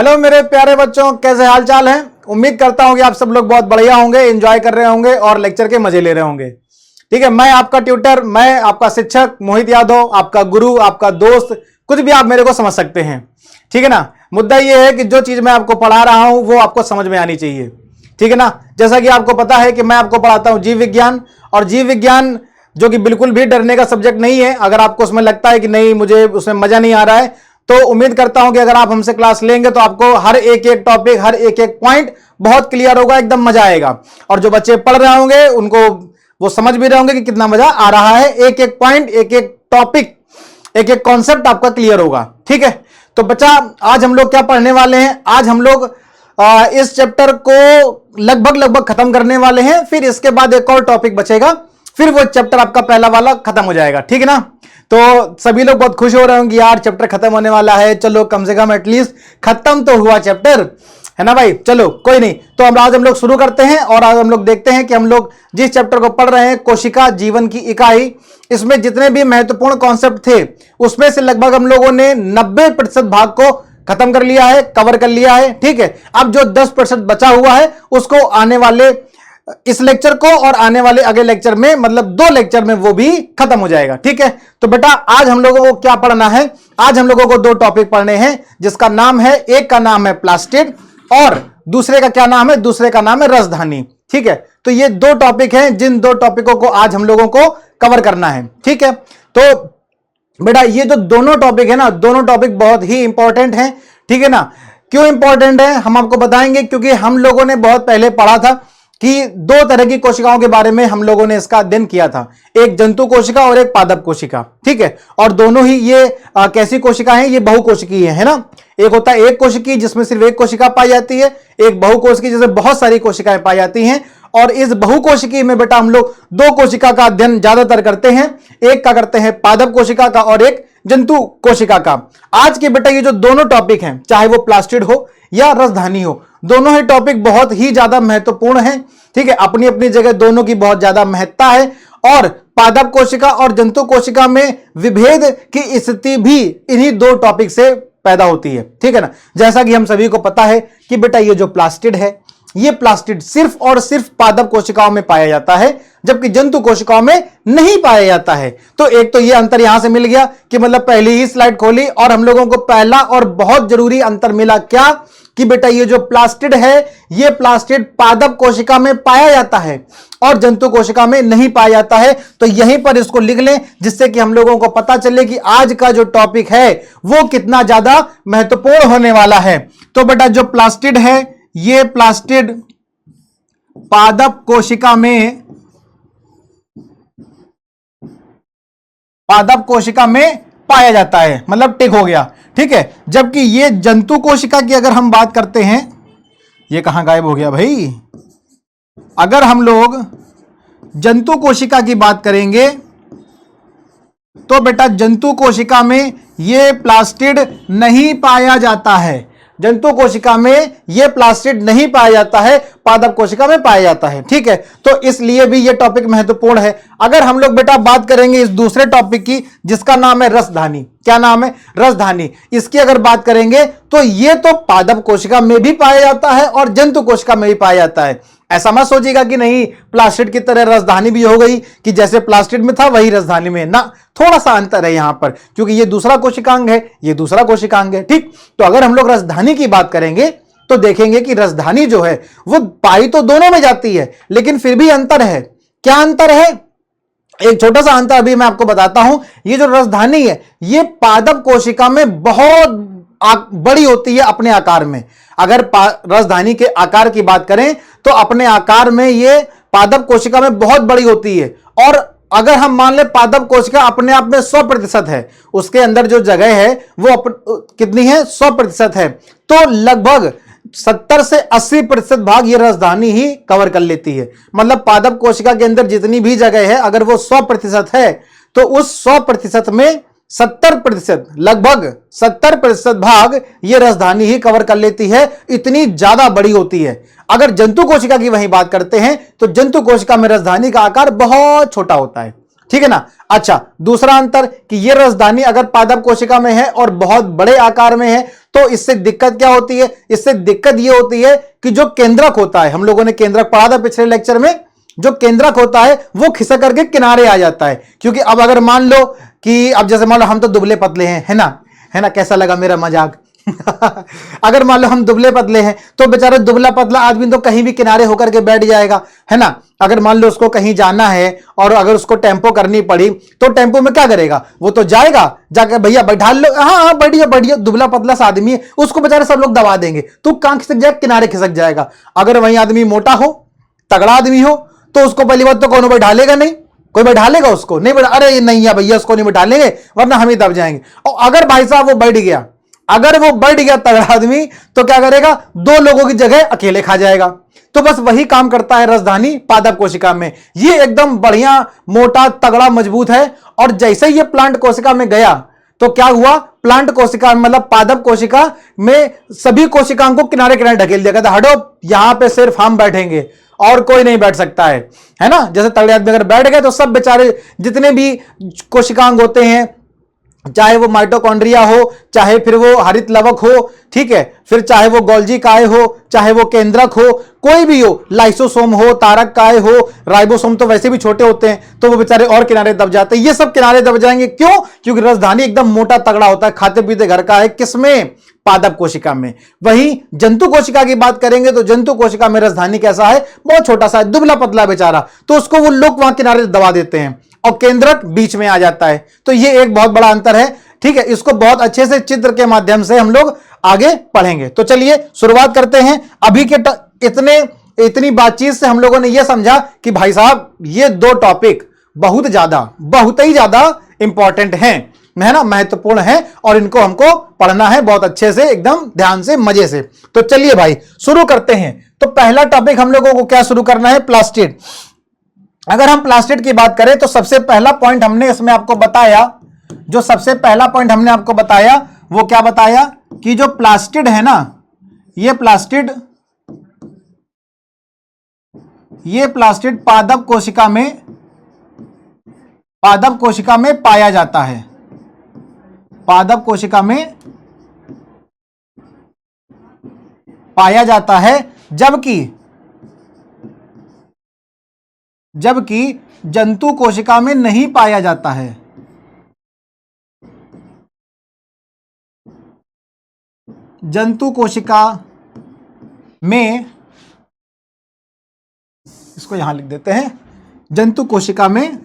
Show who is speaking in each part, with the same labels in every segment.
Speaker 1: Hello मेरे प्यारे बच्चों, कैसे हाल चाल हैं। उम्मीद करता हूं कि आप सब लोग बहुत बढ़िया होंगे, एंजॉय कर रहे होंगे और लेक्चर के मजे ले रहे होंगे। ठीक है, मैं आपका ट्यूटर, मैं आपका शिक्षक मोहित यादव, आपका गुरु, आपका दोस्त, कुछ भी आप मेरे को समझ सकते हैं। ठीक है ना। मुद्दा यह है कि जो चीज मैं आपको पढ़ा रहा हूं वो आपको समझ में आनी चाहिए। ठीक है ना। जैसा कि आपको पता है कि मैं आपको पढ़ाता हूं जीव विज्ञान, और जीव विज्ञान जो कि बिल्कुल भी डरने का सब्जेक्ट नहीं है। अगर आपको उसमें लगता है कि नहीं, मुझे उसमें मजा नहीं आ रहा है, तो उम्मीद करता हूं कि अगर आप हमसे क्लास लेंगे तो आपको हर एक एक टॉपिक, हर एक एक पॉइंट बहुत क्लियर होगा, एकदम मजा आएगा। और जो बच्चे पढ़ रहे होंगे उनको वो समझ भी रहे होंगे कि कितना मजा आ रहा है। एक एक पॉइंट, एक एक टॉपिक, एक एक कॉन्सेप्ट आपका क्लियर होगा। ठीक है, तो बच्चा आज हम लोग क्या पढ़ने वाले हैं। आज हम लोग इस चैप्टर को लगभग खत्म करने वाले हैं। फिर इसके बाद एक और टॉपिक बचेगा, फिर वो चैप्टर आपका पहला वाला खत्म हो जाएगा। ठीक है ना। तो सभी लोग बहुत खुश हो रहे होंगे, यार चैप्टर खत्म होने वाला है, चलो कम से कम एटलीस्ट खत्म तो हुआ चैप्टर, है ना भाई। चलो कोई नहीं, तो आज हम लोग शुरू करते हैं और आज हम लोग देखते हैं कि हम लोग जिस चैप्टर को पढ़ रहे हैं, कोशिका जीवन की इकाई, इसमें जितने भी महत्वपूर्ण कॉन्सेप्ट थे उसमें से लगभग हम लोगों ने 90% भाग को खत्म कर लिया है, कवर कर लिया है। ठीक है, अब जो 10% बचा हुआ है उसको आने वाले इस लेक्चर को और आने वाले अगले लेक्चर में, मतलब 2 लेक्चर में वो भी खत्म हो जाएगा। ठीक है, तो बेटा आज हम लोगों को क्या पढ़ना है। आज हम लोगों को 2 टॉपिक पढ़ने हैं, जिसका नाम है, एक का नाम है प्लास्टिड और दूसरे का क्या नाम है, दूसरे का नाम है रसधानी। ठीक है, तो ये 2 टॉपिक हैं, जिन 2 टॉपिकों को आज हम लोगों को कवर करना है। ठीक है, तो बेटा ये जो दोनों टॉपिक है ना, दोनों टॉपिक बहुत ही इंपॉर्टेंट हैं। ठीक है ना। क्यों इंपॉर्टेंट है हम आपको बताएंगे, क्योंकि हम लोगों ने बहुत पहले पढ़ा था कि 2 तरह की कोशिकाओं के बारे में हम लोगों ने इसका अध्ययन किया था, एक जंतु कोशिका और एक पादप कोशिका। ठीक है, और दोनों ही ये कैसी कोशिका हैं, ये बहुकोशिकीय है ना। एक होता है एक कोशिकीय जिसमें सिर्फ एक कोशिका पाई जाती है, एक बहुकोशिकीय जिसमें बहुत सारी कोशिकाएं पाई जाती हैं। और इस बहुकोशिकीय में बेटा हम लोग 2 कोशिका का अध्ययन ज्यादातर करते हैं, एक का करते हैं पादप कोशिका का और एक जंतु कोशिका का। आज के बेटा ये जो दोनों टॉपिक हैं, चाहे वो प्लास्टिड हो या रसधानी हो, दोनों ही टॉपिक बहुत ही ज्यादा महत्वपूर्ण हैं। ठीक है, अपनी अपनी जगह दोनों की बहुत ज्यादा महत्ता है। और पादप कोशिका और जंतु कोशिका में विभेद की स्थिति भी इन्हीं 2 टॉपिक से पैदा होती है। ठीक है ना। जैसा कि हम सभी को पता है कि बेटा ये जो प्लास्टिड है, ये प्लास्टिड सिर्फ और सिर्फ पादप कोशिकाओं में पाया जाता है, जबकि जंतु कोशिकाओं में नहीं पाया जाता है। तो एक तो ये अंतर यहां से मिल गया कि मतलब पहली ही स्लाइड खोली और हम लोगों को पहला और बहुत जरूरी अंतर मिला क्या, कि बेटा ये जो प्लास्टिड है, ये प्लास्टिड पादप कोशिका में पाया जाता है और जंतु कोशिका में नहीं पाया जाता है। तो यहीं पर इसको लिख लें, जिससे कि हम लोगों को पता चले कि आज का जो टॉपिक है वो कितना ज्यादा महत्वपूर्ण होने वाला है। तो बेटा जो प्लास्टिड है, ये प्लास्टिड पादप कोशिका में पाया जाता है, मतलब टिक हो गया। ठीक है, जबकि ये जंतु कोशिका की अगर हम बात करते हैं, ये कहां गायब हो गया भाई। अगर हम लोग जंतु कोशिका की बात करेंगे तो बेटा जंतु कोशिका में ये प्लास्टिड नहीं पाया जाता है, जंतु कोशिका में यह प्लास्टिड नहीं पाया जाता है, पादप कोशिका में पाया जाता है। ठीक है, तो इसलिए भी यह टॉपिक महत्वपूर्ण है। अगर हम लोग बेटा बात करेंगे इस दूसरे टॉपिक की, जिसका नाम है रसधानी, क्या नाम है, रसधानी, इसकी अगर बात करेंगे तो यह तो पादप कोशिका में भी पाया जाता है और जंतु कोशिका में भी पाया जाता है। ऐसा मत सोचिएगा कि नहीं प्लास्टिड की तरह रसधानी भी हो गई, कि जैसे प्लास्टिड में था वही रसधानी में, ना, थोड़ा सा अंतर है यहां पर, क्योंकि ये दूसरा कोशिकांग है, ये दूसरा कोशिकांग है। ठीक, तो अगर हम लोग रसधानी की बात करेंगे तो देखेंगे कि रसधानी जो है वो पाई तो दोनों में जाती है, लेकिन फिर भी अंतर है। क्या अंतर है, एक छोटा सा अंतर अभी मैं आपको बताता हूं। ये जो रसधानी है ये पादप कोशिका में बहुत बड़ी होती है अपने आकार में। अगर रसधानी के आकार की बात करें तो अपने आकार में ये पादप कोशिका में बहुत बड़ी होती है। और अगर हम मान ले पादप कोशिका अपने आप में 100% है, उसके अंदर जो जगह है वो कितनी है, 100% है, तो लगभग 70 से 80% भाग ये रसधानी ही कवर कर लेती है। मतलब पादप कोशिका के अंदर जितनी भी जगह है, अगर वो 100% है तो उस 100% में 70%, लगभग 70% भाग ये रसधानी ही कवर कर लेती है, इतनी ज्यादा बड़ी होती है। अगर जंतु कोशिका की वहीं बात करते हैं तो जंतु कोशिका में रसधानी का आकार बहुत छोटा होता है, ठीक है ना। अच्छा, दूसरा अंतर कि ये रसधानी अगर पादप कोशिका में है और बहुत बड़े आकार में है तो इससे दिक्कत क्या होती है, इससे दिक्कत ये होती है कि जो केंद्रक होता है, हम लोगों ने केंद्रक पढ़ा था पिछले लेक्चर में, जो केंद्रक होता है वो खिसक करके किनारे आ जाता है। क्योंकि अब अगर मान लो कि अब जैसे मान लो हम तो दुबले पतले हैं, है ना, है ना, कैसा लगा मेरा मजाक अगर मान लो हम दुबले पतले हैं तो बेचारा दुबला पतला आदमी तो कहीं भी किनारे होकर के बैठ जाएगा, है ना। अगर मान लो उसको कहीं जाना है और अगर उसको टेम्पो करनी पड़ी तो टेम्पो में क्या करेगा, वो तो जाएगा जाकर भैया बैठा लो, हाँ हाँ बढ़िया बढ़िया, दुबला पतला सा आदमी है, उसको बेचारे सब लोग दबा देंगे, तो कहां खिसक जाएगा, किनारे खिसक जाएगा। अगर वही आदमी मोटा हो, तगड़ा आदमी हो, तो उसको पहली बात तो कौन बैठा लेगा नहीं, कोई बैठा लेगा उसको नहीं, बैठा, अरे नहीं है भैया उसको नहीं बैठा लेंगे वरना हम ही दब जाएंगे। और अगर भाई साहब वो बैठ गया, अगर वो बैठ गया तगड़ा आदमी, तो क्या करेगा, दो लोगों की जगह अकेले खा जाएगा। तो बस वही काम करता है रसधानी पादप कोशिका में। ये एकदम बढ़िया मोटा तगड़ा मजबूत है। और जैसे ही ये प्लांट कोशिका में गया तो क्या हुआ, प्लांट कोशिका मतलब पादप कोशिका में सभी कोशिकाओं को किनारे किनारे ढकेल दिया गया, हटो यहां पे सिर्फ हम बैठेंगे और कोई नहीं बैठ सकता है ना। जैसे तगड़े आदमी अगर बैठ गए तो सब बेचारे जितने भी कोशिकांग होते हैं, चाहे वो माइटोकॉन्ड्रिया हो, चाहे फिर वो हरित लवक हो, ठीक है, फिर चाहे वो गोल्जी काय हो, चाहे वो केंद्रक हो, कोई भी हो, लाइसोसोम हो, तारक काय हो, राइबोसोम तो वैसे भी छोटे होते हैं, तो वो बेचारे और किनारे दब जाते हैं। ये सब किनारे दब जाएंगे क्यों, क्योंकि रसधानी एकदम मोटा तगड़ा होता है, खाते पीते घर का है। किसमें, पादप कोशिका में। वहीं जंतु कोशिका की बात करेंगे तो जंतु कोशिका में रसधानी कैसा है, बहुत छोटा सा है, दुबला पतला बेचारा, तो उसको वो लोग वहां किनारे दबा देते हैं और केंद्रक बीच में आ जाता है। तो ये एक बहुत बड़ा अंतर है, ठीक है। इसको बहुत अच्छे से चित्र के माध्यम से हम लोग आगे पढ़ेंगे। तो चलिए शुरुआत करते हैं। अभी के इतनी बातचीत से हम लोगों ने यह समझा कि भाई साहब ये दो टॉपिक बहुत ही ज्यादा इंपॉर्टेंट हैं, है ना, महत्वपूर्ण है, और इनको हमको पढ़ना है बहुत अच्छे से, एकदम ध्यान से, मजे से। तो चलिए भाई शुरू करते हैं। तो पहला टॉपिक हम लोगों को क्या शुरू करना है, प्लास्टिड। अगर हम प्लास्टिड की बात करें तो सबसे पहला पॉइंट हमने इसमें आपको बताया, जो सबसे पहला पॉइंट हमने आपको बताया वो क्या बताया कि जो प्लास्टिड है ना, ये प्लास्टिड पादप कोशिका में पाया जाता है, पादप कोशिका में पाया जाता है, जबकि जंतु कोशिका में नहीं पाया जाता है। जंतु कोशिका में, इसको यहां लिख देते हैं, जंतु कोशिका में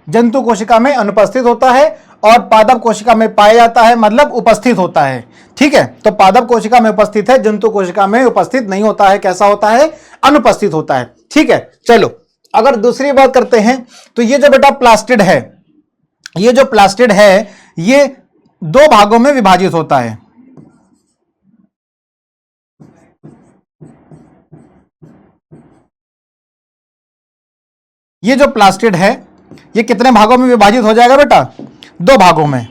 Speaker 1: जंतु कोशिका में अनुपस्थित होता है और पादप कोशिका में पाया जाता है, मतलब उपस्थित होता है, ठीक है। तो पादप कोशिका में उपस्थित है, जंतु कोशिका में उपस्थित नहीं होता है। कैसा होता है, अनुपस्थित होता है, ठीक है। चलो अगर दूसरी बात करते हैं तो ये जो बेटा प्लास्टिड है, ये जो प्लास्टिड है ये दो भागों में विभाजित होता है। ये जो प्लास्टिड है ये कितने भागों में विभाजित हो जाएगा बेटा, दो भागों में।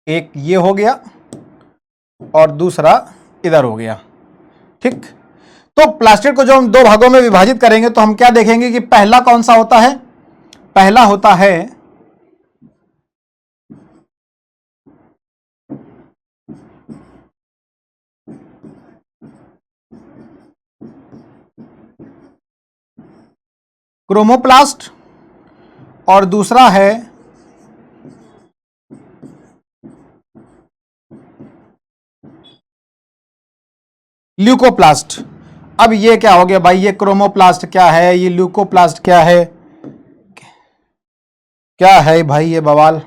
Speaker 1: एक ये हो गया और दूसरा इधर हो गया, ठीक। तो प्लास्टिड को जो हम दो भागों में विभाजित करेंगे तो हम क्या देखेंगे कि पहला कौन सा होता है, पहला होता है क्रोमोप्लास्ट और दूसरा है ल्यूकोप्लास्ट। अब ये क्या हो गया भाई, ये क्रोमोप्लास्ट क्या है, ये ल्यूकोप्लास्ट क्या है, क्या है भाई ये बवाल।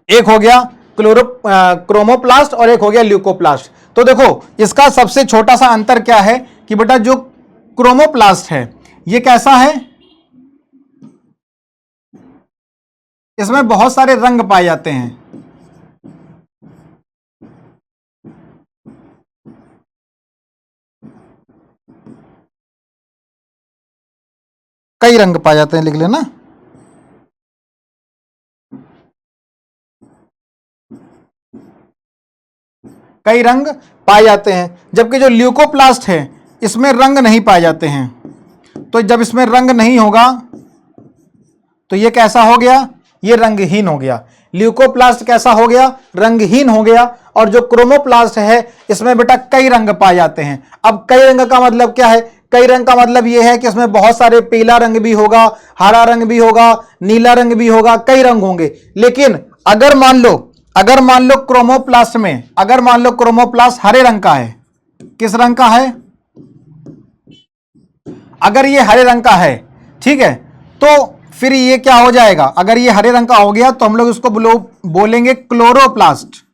Speaker 1: एक हो गया क्रोमोप्लास्ट और एक हो गया ल्यूकोप्लास्ट। तो देखो इसका सबसे छोटा सा अंतर क्या है कि बेटा जो क्रोमोप्लास्ट है ये कैसा है, इसमें बहुत सारे रंग पाए जाते हैं, कई रंग पाए जाते हैं, लिख लेना। कई रंग पाए जाते हैं, जबकि जो ल्यूकोप्लास्ट है इसमें रंग नहीं पाए जाते हैं। तो जब इसमें रंग नहीं होगा तो ये कैसा हो गया, ये रंगहीन हो गया। ल्यूकोप्लास्ट कैसा हो गया, रंगहीन हो गया। और जो क्रोमोप्लास्ट है इसमें बेटा कई रंग पाए जाते हैं। अब कई रंग का मतलब क्या है, कई रंग का मतलब यह है कि इसमें बहुत सारे पीला रंग भी होगा, हरा रंग भी होगा, नीला रंग भी होगा, कई रंग होंगे। लेकिन अगर मान लो क्रोमोप्लास्ट में, अगर मान लो क्रोमोप्लास्ट हरे रंग का है, किस रंग का है, अगर ये हरे रंग का है, ठीक है, तो फिर ये क्या हो जाएगा, अगर ये हरे रंग का हो गया तो हम लोग इसको बोलेंगे क्लोरोप्लास्ट।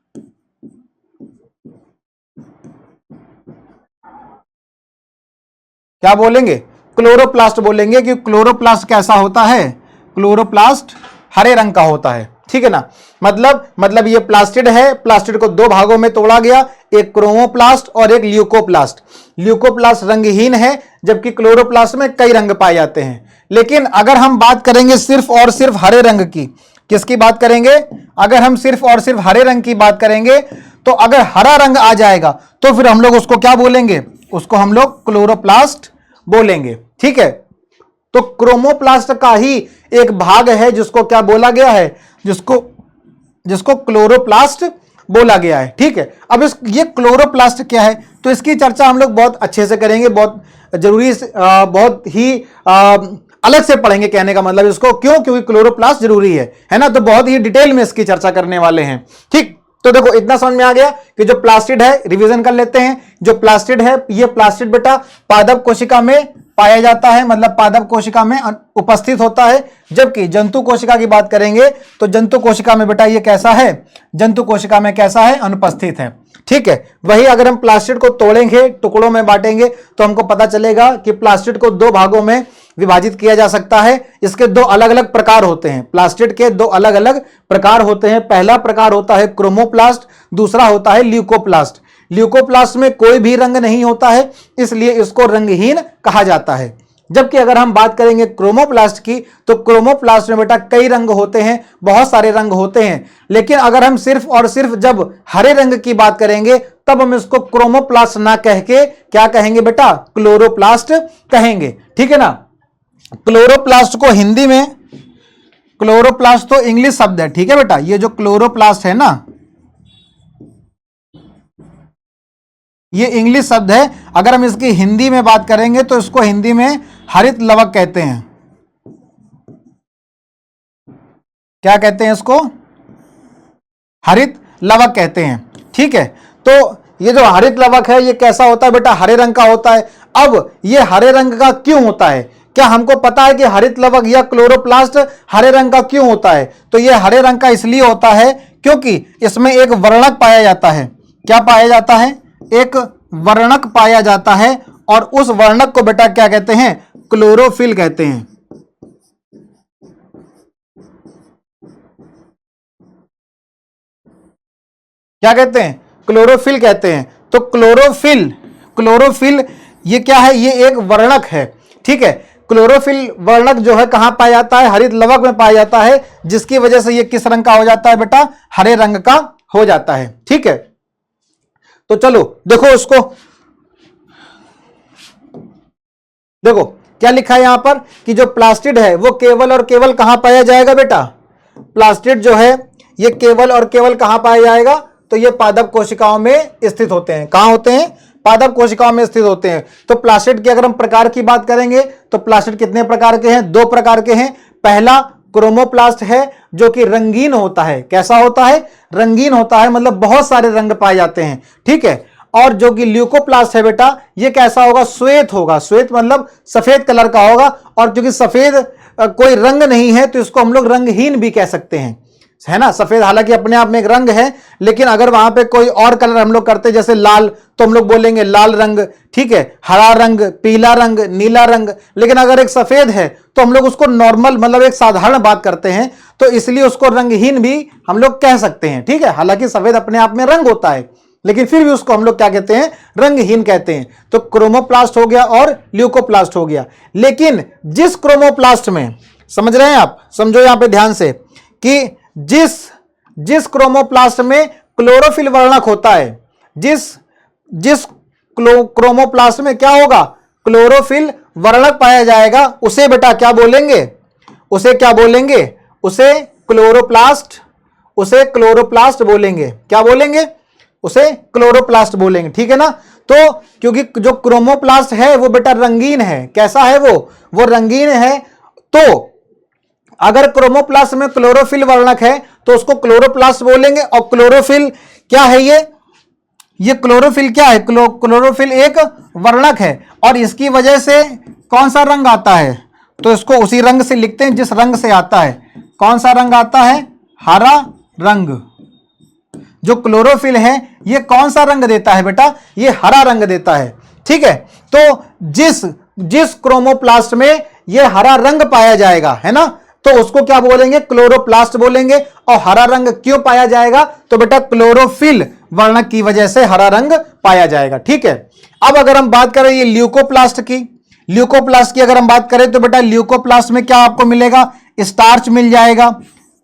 Speaker 1: क्या बोलेंगे, क्लोरोप्लास्ट बोलेंगे। कि क्लोरोप्लास्ट कैसा होता है, क्लोरोप्लास्ट हरे रंग का होता है, ठीक है ना। मतलब ये प्लास्टिड है, प्लास्टिड को दो भागों में तोड़ा गया, एक क्रोमोप्लास्ट और एक ल्यूकोप्लास्ट। ल्यूकोप्लास्ट रंगहीन है, जबकि क्लोरोप्लास्ट में कई रंग पाए जाते हैं। लेकिन अगर हम बात करेंगे सिर्फ और सिर्फ हरे रंग की, किसकी बात करेंगे, अगर हम सिर्फ और सिर्फ हरे रंग की बात करेंगे, तो अगर हरा रंग आ जाएगा तो फिर हम लोग उसको क्या बोलेंगे, उसको हम लोग क्लोरोप्लास्ट बोलेंगे, ठीक है। तो क्रोमोप्लास्ट का ही एक भाग है जिसको क्या बोला गया है, जिसको क्लोरोप्लास्ट बोला गया है, ठीक है। अब ये क्लोरोप्लास्ट क्या है, तो इसकी चर्चा हम लोग बहुत अच्छे से करेंगे, बहुत जरूरी, बहुत ही अलग से पढ़ेंगे, कहने का मतलब इसको, क्यों, क्योंकि क्लोरोप्लास्ट जरूरी है ना। तो बहुत ही डिटेल में इसकी चर्चा करने वाले हैं, ठीक। तो देखो इतना समझ में आ गया कि जो प्लास्टिड है, रिवीजन कर लेते हैं। जो प्लास्टिड है, ये प्लास्टिड बेटा पादप कोशिका में पाया जाता है, मतलब पादप कोशिका में उपस्थित होता है। जबकि जंतु कोशिका की बात करेंगे तो जंतु कोशिका में बेटा ये कैसा है, जंतु कोशिका में कैसा है, अनुपस्थित है, ठीक है। वही अगर हम प्लास्टिड को तोड़ेंगे, टुकड़ों में बांटेंगे, तो हमको पता चलेगा कि प्लास्टिड को दो भागों में विभाजित किया जा सकता है। इसके दो अलग अलग प्रकार होते हैं, प्लास्टिड के दो अलग अलग प्रकार होते हैं। पहला प्रकार होता है क्रोमोप्लास्ट, दूसरा होता है ल्यूकोप्लास्ट। ल्यूकोप्लास्ट में कोई भी रंग नहीं होता है, इसलिए इसको रंगहीन कहा जाता है। जबकि अगर हम बात करेंगे क्रोमोप्लास्ट की, तो क्रोमोप्लास्ट में बेटा कई रंग होते हैं, बहुत सारे रंग होते हैं। लेकिन अगर हम सिर्फ और सिर्फ जब हरे रंग की बात करेंगे, तब हम इसको क्रोमोप्लास्ट ना कह के क्या कहेंगे बेटा, क्लोरोप्लास्ट कहेंगे, ठीक है ना। क्लोरोप्लास्ट को हिंदी में, क्लोरोप्लास्ट तो इंग्लिश शब्द है, ठीक है बेटा। ये जो क्लोरोप्लास्ट है ना, ये इंग्लिश शब्द है। अगर हम इसकी हिंदी में बात करेंगे तो इसको हिंदी में हरित लवक कहते हैं। क्या कहते हैं इसको, हरित लवक कहते हैं, ठीक है। तो ये जो हरित लवक है ये कैसा होता है बेटा, हरे रंग का होता है। अब ये हरे रंग का क्यों होता है, क्या हमको पता है कि हरित लवक या क्लोरोप्लास्ट हरे रंग का क्यों होता है? तो ये हरे रंग का इसलिए होता है क्योंकि इसमें एक वर्णक पाया जाता है। क्या पाया जाता है, एक वर्णक पाया जाता है, और उस वर्णक को बेटा क्या कहते हैं, क्लोरोफिल कहते हैं। क्या कहते हैं, क्लोरोफिल कहते हैं। तो क्लोरोफिल ये क्या है, ये एक वर्णक है, ठीक है। क्लोरोफिल वर्णक जो है कहां पाया जाता है, हरित लवक में पाया जाता है, जिसकी वजह से ये किस रंग का हो जाता है बेटा, हरे रंग का हो जाता है, ठीक है। तो चलो देखो उसको, देखो क्या लिखा है यहां पर कि जो प्लास्टिड है वो केवल और केवल कहां पाया जाएगा बेटा, प्लास्टिड जो है ये केवल और केवल कहां पाया जाएगा, तो ये पादप कोशिकाओं में स्थित होते हैं। कहां होते हैं, पादप कोशिकाओं में स्थित होते हैं। तो प्लास्टिड की अगर हम प्रकार की बात करेंगे तो प्लास्टिड कितने प्रकार के हैं, दो प्रकार के हैं। पहला क्रोमोप्लास्ट है जो कि रंगीन होता है। कैसा होता है, रंगीन होता है, मतलब बहुत सारे रंग पाए जाते हैं, ठीक है। और जो कि ल्यूकोप्लास्ट है बेटा, ये कैसा होगा, श्वेत होगा। श्वेत मतलब सफेद कलर का होगा, और क्योंकि सफेद कोई रंग नहीं है तो इसको हम लोग रंगहीन भी कह सकते हैं, है ना। सफेद हालांकि अपने आप में एक रंग है, लेकिन अगर वहां पे कोई और कलर हम लोग करते जैसे लाल, तो हम लोग बोलेंगे लाल रंग, ठीक है। हरा रंग, पीला रंग, नीला रंग। लेकिन अगर एक सफेद है तो हम लोग उसको नॉर्मल, मतलब एक साधारण बात करते हैं, तो इसलिए उसको रंगहीन भी हम लोग कह सकते हैं, ठीक है। हालांकि सफेद अपने आप में रंग होता है, लेकिन फिर भी उसको हम लोग क्या कहते हैं, रंगहीन कहते हैं। तो क्रोमोप्लास्ट हो गया और ल्यूकोप्लास्ट हो गया। लेकिन जिस क्रोमोप्लास्ट में, समझ रहे हैं आप, समझो यहां पे ध्यान से कि जिस क्रोमोप्लास्ट में क्लोरोफिल वर्णक होता है, जिस क्रोमोप्लास्ट में क्या होगा, क्लोरोफिल वर्णक पाया जाएगा, उसे बेटा क्या बोलेंगे, उसे क्या बोलेंगे, उसे क्लोरोप्लास्ट बोलेंगे। क्या बोलेंगे, उसे क्लोरोप्लास्ट बोलेंगे। ठीक है ना। तो क्योंकि जो क्रोमोप्लास्ट है वो बेटा रंगीन है। कैसा है वो रंगीन है। तो अगर क्रोमोप्लास्ट में क्लोरोफिल वर्णक है तो उसको क्लोरोप्लास्ट बोलेंगे। और क्लोरोफिल क्या है, ये क्लोरोफिल क्या है, क्लोरोफिल एक वर्णक है और इसकी वजह से कौन सा रंग आता है, तो इसको उसी रंग से लिखते हैं जिस रंग से आता है। कौन सा रंग आता है, हरा रंग। जो क्लोरोफिल है ये कौन सा रंग देता है बेटा, ये हरा रंग देता है। ठीक है। तो जिस क्रोमोप्लास्ट में ये हरा रंग पाया जाएगा, है ना, तो उसको क्या बोलेंगे, क्लोरोप्लास्ट बोलेंगे। और हरा रंग क्यों पाया जाएगा, तो बेटा क्लोरोफिल वर्णक की वजह से हरा रंग पाया जाएगा। ठीक है। अब अगर हम बात करें ये ल्यूकोप्लास्ट की अगर हम बात करें तो बेटा ल्यूकोप्लास्ट में क्या आपको मिलेगा, स्टार्च मिल जाएगा,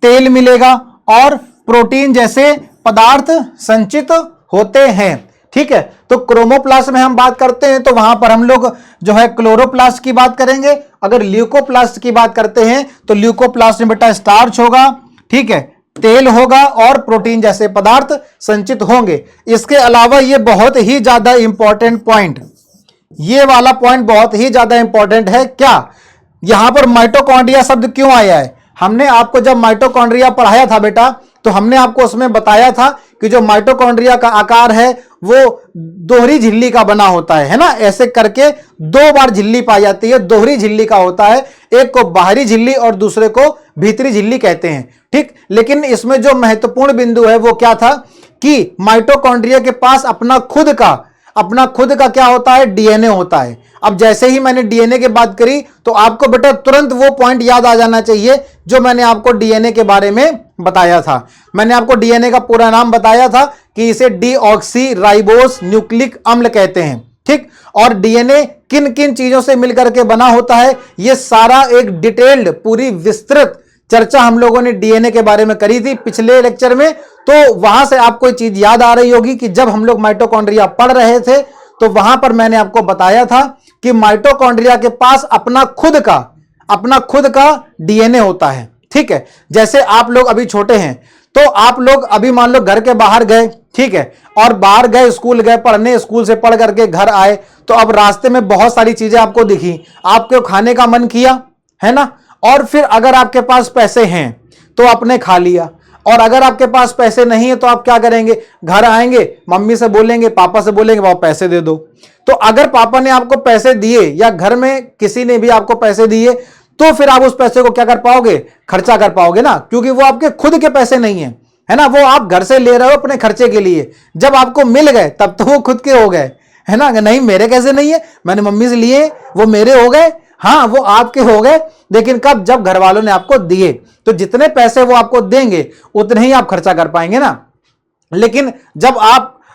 Speaker 1: तेल मिलेगा और प्रोटीन जैसे पदार्थ संचित होते हैं। ठीक है। तो क्रोमोप्लास्ट में हम बात करते हैं तो वहां पर हम लोग जो है क्लोरोप्लास्ट की बात करेंगे। अगर ल्यूकोप्लास्ट की बात करते हैं तो ल्यूकोप्लास्ट में बेटा स्टार्च होगा, ठीक है, तेल होगा और प्रोटीन जैसे पदार्थ संचित होंगे। इसके अलावा ये बहुत ही ज्यादा इंपॉर्टेंट पॉइंट, ये वाला पॉइंट बहुत ही ज्यादा इंपॉर्टेंट है। क्या यहां पर माइटोकॉन्ड्रिया शब्द क्यों आया है, हमने आपको जब माइटोकॉन्ड्रिया पढ़ाया था बेटा तो हमने आपको उसमें बताया था कि जो माइटोकॉन्ड्रिया का आकार है वो दोहरी झिल्ली का बना होता है ना, ऐसे करके दो बार झिल्ली पाई जाती है, दोहरी झिल्ली का होता है, एक को बाहरी झिल्ली और दूसरे को भीतरी झिल्ली कहते हैं। ठीक। लेकिन इसमें जो महत्वपूर्ण बिंदु है वो क्या था कि माइटोकॉन्ड्रिया के पास अपना खुद का क्या होता है, डीएनए होता है। अब जैसे ही मैंने डीएनए की बात करी तो आपको बेटा तुरंत वो पॉइंट याद आ जाना चाहिए जो मैंने आपको डीएनए के बारे में बताया था। मैंने आपको डीएनए का पूरा नाम बताया था कि इसे डीऑक्सी राइबोस न्यूक्लिक अम्ल कहते हैं। ठीक। और डीएनए किन किन चीजों से मिलकर के बना होता है, ये सारा एक डिटेल्ड पूरी विस्तृत चर्चा हम लोगों ने डीएनए के बारे में करी थी पिछले लेक्चर में। तो वहां से आपको एक चीज याद आ रही होगी कि जब हम लोग माइटोकॉन्ड्रिया पढ़ रहे थे तो वहां पर मैंने आपको बताया था कि माइटोकॉन्ड्रिया के पास अपना खुद का डीएनए होता है। ठीक है। जैसे आप लोग अभी छोटे हैं तो आप लोग अभी मान लो घर के बाहर गए, ठीक है, और बाहर गए, स्कूल गए पढ़ने, स्कूल से पढ़ करके घर आए तो अब रास्ते में बहुत सारी चीजें आपको दिखी, आपको खाने का मन किया, है ना, और फिर अगर आपके पास पैसे हैं तो आपने खा लिया, और अगर आपके पास पैसे नहीं है तो आप क्या करेंगे, घर आएंगे, मम्मी से बोलेंगे, पापा से बोलेंगे पापा पैसे दे दो। तो अगर पापा ने आपको पैसे दिए या घर में किसी ने भी आपको पैसे दिए तो फिर आप उस पैसे को क्या कर पाओगे, खर्चा कर पाओगे ना, क्योंकि वो आपके खुद के पैसे नहीं है ना, वो आप घर से ले रहे हो अपने खर्चे के लिए। जब आपको मिल गए तब तो वो खुद के हो गए, है ना, नहीं मेरे कैसे नहीं है, मैंने मम्मी से लिए, वो मेरे हो गए, हाँ वो आपके हो गए। लेकिन कब, जब घर वालों ने आपको दिए, तो जितने पैसे वो आपको देंगे उतने ही आप खर्चा कर पाएंगे ना। लेकिन जब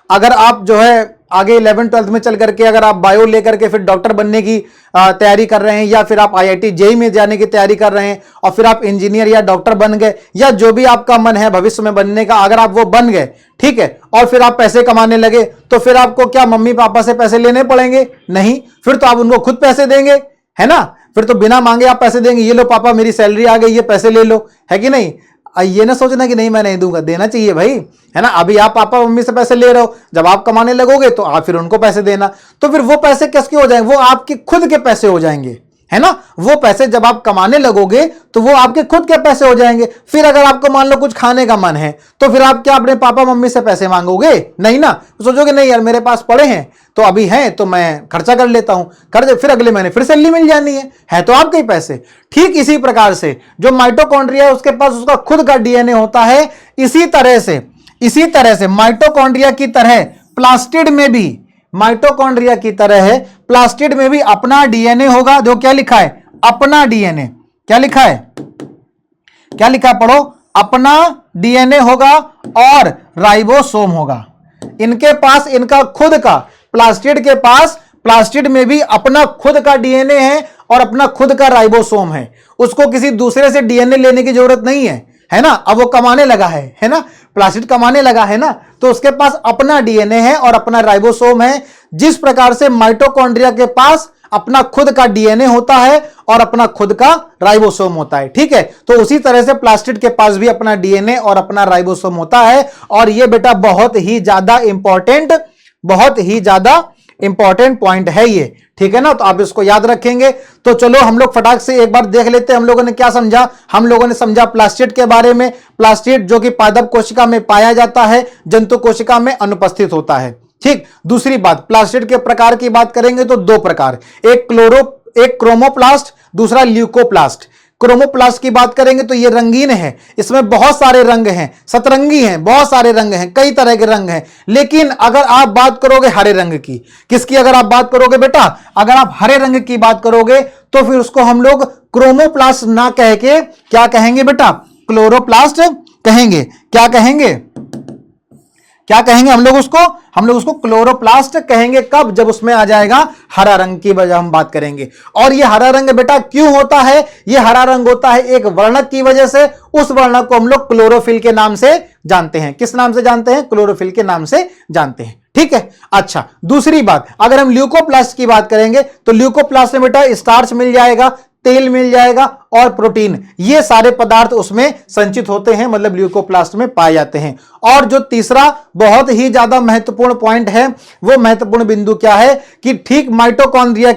Speaker 1: अगर आप जो है आगे 11th-12th में चल करके अगर आप बायो लेकर के फिर डॉक्टर बनने की तैयारी कर रहे हैं, या फिर आप आईआईटी जेईई में जाने की तैयारी कर रहे हैं और फिर आप इंजीनियर या डॉक्टर बन गए, या जो भी आपका मन है भविष्य में बनने का, अगर आप वो बन गए, ठीक है, और फिर आप पैसे कमाने लगे, तो फिर आपको क्या मम्मी पापा से पैसे लेने पड़ेंगे? नहीं, फिर तो आप उनको खुद पैसे देंगे, है ना, फिर तो बिना मांगे आप पैसे देंगे, ये लो पापा मेरी सैलरी आ गई, ये पैसे ले लो, है कि नहीं। ये ना सोचना कि नहीं मैं नहीं दूंगा, देना चाहिए भाई, है ना। अभी आप पापा मम्मी से पैसे ले रहे हो, जब आप कमाने लगोगे तो आप फिर उनको पैसे देना, तो फिर वो पैसे किसके हो जाएंगे, वो आपके खुद के पैसे हो जाएंगे, है ना। वो पैसे जब आप कमाने लगोगे तो वो आपके खुद के पैसे हो जाएंगे। फिर अगर आपको मान लो कुछ खाने का मन है तो फिर आप क्या अपने पापा मम्मी से पैसे मांगोगे? नहीं ना, सोचोगे नहीं यार मेरे पास पड़े हैं तो अभी हैं तो मैं खर्चा कर लेता हूं, कर दे, फिर अगले महीने फिर सैलरी मिल जानी है तो आपके ही पैसे। ठीक इसी प्रकार से जो माइटोकॉन्ड्रिया है उसके पास उसका खुद का डीएनए होता है। इसी तरह से माइटोकॉन्ड्रिया की तरह प्लास्टिड में भी, माइटोकॉन्ड्रिया की तरह है प्लास्टिड में भी अपना डीएनए होगा। जो क्या लिखा है, अपना डीएनए, क्या लिखा है, क्या लिखा है, पढ़ो, अपना डीएनए होगा और राइबोसोम होगा। इनके पास इनका खुद का, प्लास्टिड के पास, प्लास्टिड में भी अपना खुद का डीएनए है और अपना खुद का राइबोसोम है। उसको किसी दूसरे से डीएनए लेने की जरूरत नहीं है ना। अब वो कमाने लगा है ना, प्लास्टिड कमाने लगा है ना, तो उसके पास अपना डीएनए है और अपना राइबोसोम है। जिस प्रकार से माइटोकॉन्ड्रिया के पास अपना खुद का डीएनए होता है और अपना खुद का राइबोसोम होता है, ठीक है। तो उसी तरह से प्लास्टिड के पास भी अपना डीएनए और अपना राइबोसोम होता है। और ये बेटा बहुत ही ज्यादा इंपॉर्टेंट पॉइंट है ये, ठीक है ना। तो आप इसको याद रखेंगे। तो चलो हम लोग फटाक से एक बार देख लेते हैं हम लोगों ने क्या समझा। हम लोगों ने समझा प्लास्टिड के बारे में, प्लास्टिड जो कि पादप कोशिका में पाया जाता है, जंतु कोशिका में अनुपस्थित होता है, ठीक। दूसरी बात, प्लास्टिड के प्रकार की बात करेंगे तो दो प्रकार, एक क्रोमोप्लास्ट, दूसरा ल्यूकोप्लास्ट। क्रोमोप्लास्ट की बात करेंगे तो ये रंगीन है, इसमें बहुत सारे रंग हैं, सतरंगी हैं, बहुत सारे रंग हैं, कई तरह के रंग हैं। लेकिन अगर आप बात करोगे हरे रंग की, किसकी अगर आप बात करोगे बेटा, अगर आप हरे रंग की बात करोगे तो फिर उसको हम लोग क्रोमोप्लास्ट ना कह के क्या कहेंगे बेटा, क्लोरोप्लास्ट कहेंगे। क्या कहेंगे हम लोग उसको क्लोरोप्लास्ट कहेंगे। कब? जब उसमें आ जाएगा हरा रंग की वजह हम बात करेंगे। और ये हरा रंग बेटा क्यों होता है? ये हरा रंग होता है एक वर्णक की वजह से। उस वर्णक को हम लोग क्लोरोफिल के नाम से जानते हैं। किस नाम से जानते हैं? क्लोरोफिल के नाम से जानते हैं, ठीक है। अच्छा, दूसरी बात, अगर हम ल्यूकोप्लास्ट की बात करेंगे तो ल्यूकोप्लास्ट में बेटा स्टार्च मिल जाएगा, तेल मिल जाएगा और प्रोटीन, ये सारे पदार्थ उसमें संचित होते हैं, मतलब ल्यूकोप्लास्ट में पाए जाते हैं। और जो तीसरा बहुत ही ज्यादा महत्वपूर्ण पॉइंट है, वो महत्वपूर्ण बिंदु क्या है कि ठीक माइटोकॉन्ड्रिया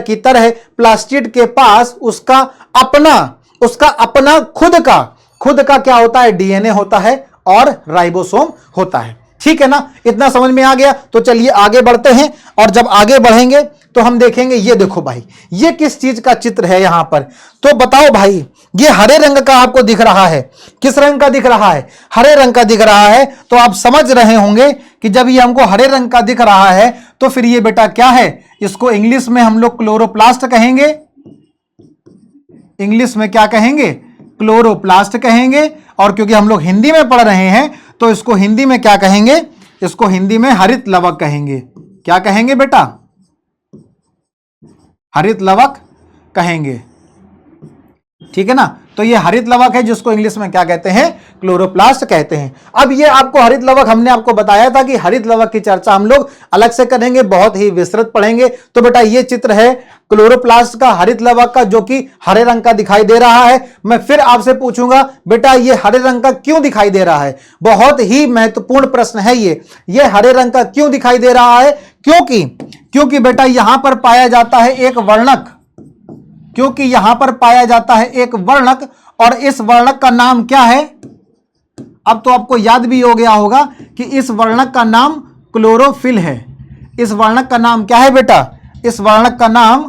Speaker 1: की तरह प्लास्टिड के पास उसका अपना खुद का क्या होता है? डीएनए होता है और राइबोसोम होता है, ठीक है ना। इतना समझ में आ गया। तो चलिए आगे बढ़ते हैं। और जब आगे बढ़ेंगे तो हम देखेंगे, ये देखो भाई, ये किस चीज का चित्र है यहां पर, तो बताओ भाई, ये हरे रंग का आपको दिख रहा है। किस रंग का दिख रहा है? हरे रंग का दिख रहा है। तो आप समझ रहे होंगे कि जब ये हमको हरे रंग का दिख रहा है तो फिर ये बेटा क्या है? इसको इंग्लिश में हम लोग क्लोरोप्लास्ट कहेंगे। इंग्लिश में क्या कहेंगे? क्लोरोप्लास्ट कहेंगे। और क्योंकि हम लोग हिंदी में पढ़ रहे हैं तो इसको हिंदी में क्या कहेंगे? इसको हिंदी में हरित लवक कहेंगे। क्या कहेंगे बेटा? हरित लवक कहेंगे, ठीक है ना। तो ये हरित लवक है, जिसको इंग्लिश में क्या कहते हैं? क्लोरोप्लास्ट कहते हैं। अब ये आपको हरित लवक, हमने आपको बताया था कि हरित लवक की चर्चा हम लोग अलग से करेंगे, बहुत ही विस्तृत पढ़ेंगे। तो बेटा ये चित्र है क्लोरोप्लास्ट का, हरित लवक का, जो कि हरे रंग का दिखाई दे रहा है। मैं फिर आपसे पूछूंगा बेटा, ये हरे रंग का क्यों दिखाई दे रहा है? बहुत ही महत्वपूर्ण प्रश्न है ये हरे रंग का क्यों दिखाई दे रहा है? क्योंकि बेटा यहां पर पाया जाता है एक वर्णक, और इस वर्णक का नाम क्या है? अब तो आपको याद भी हो गया होगा कि इस वर्णक का नाम क्लोरोफिल है। इस वर्णक का नाम क्या है बेटा? इस वर्णक का नाम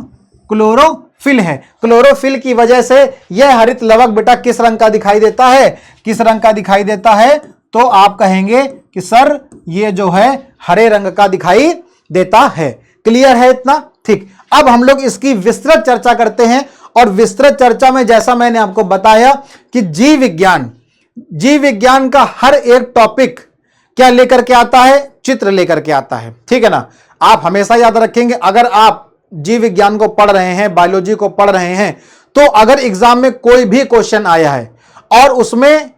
Speaker 1: क्लोरोफिल है। क्लोरोफिल की वजह से यह हरित लवक बेटा किस रंग का दिखाई देता है? किस रंग का दिखाई देता है? तो आप कहेंगे कि सर ये जो है हरे रंग का दिखाई देता है। क्लियर है इतना? ठीक। अब हम लोग इसकी विस्तृत चर्चा करते हैं। और विस्तृत चर्चा में जैसा मैंने आपको बताया कि जीव विज्ञान का हर एक टॉपिक क्या लेकर के आता है? चित्र लेकर के आता है, ठीक है ना। आप हमेशा याद रखेंगे, अगर आप जीव विज्ञान को पढ़ रहे हैं, बायोलॉजी को पढ़ रहे हैं, तो अगर एग्जाम में कोई भी क्वेश्चन आया है और उसमें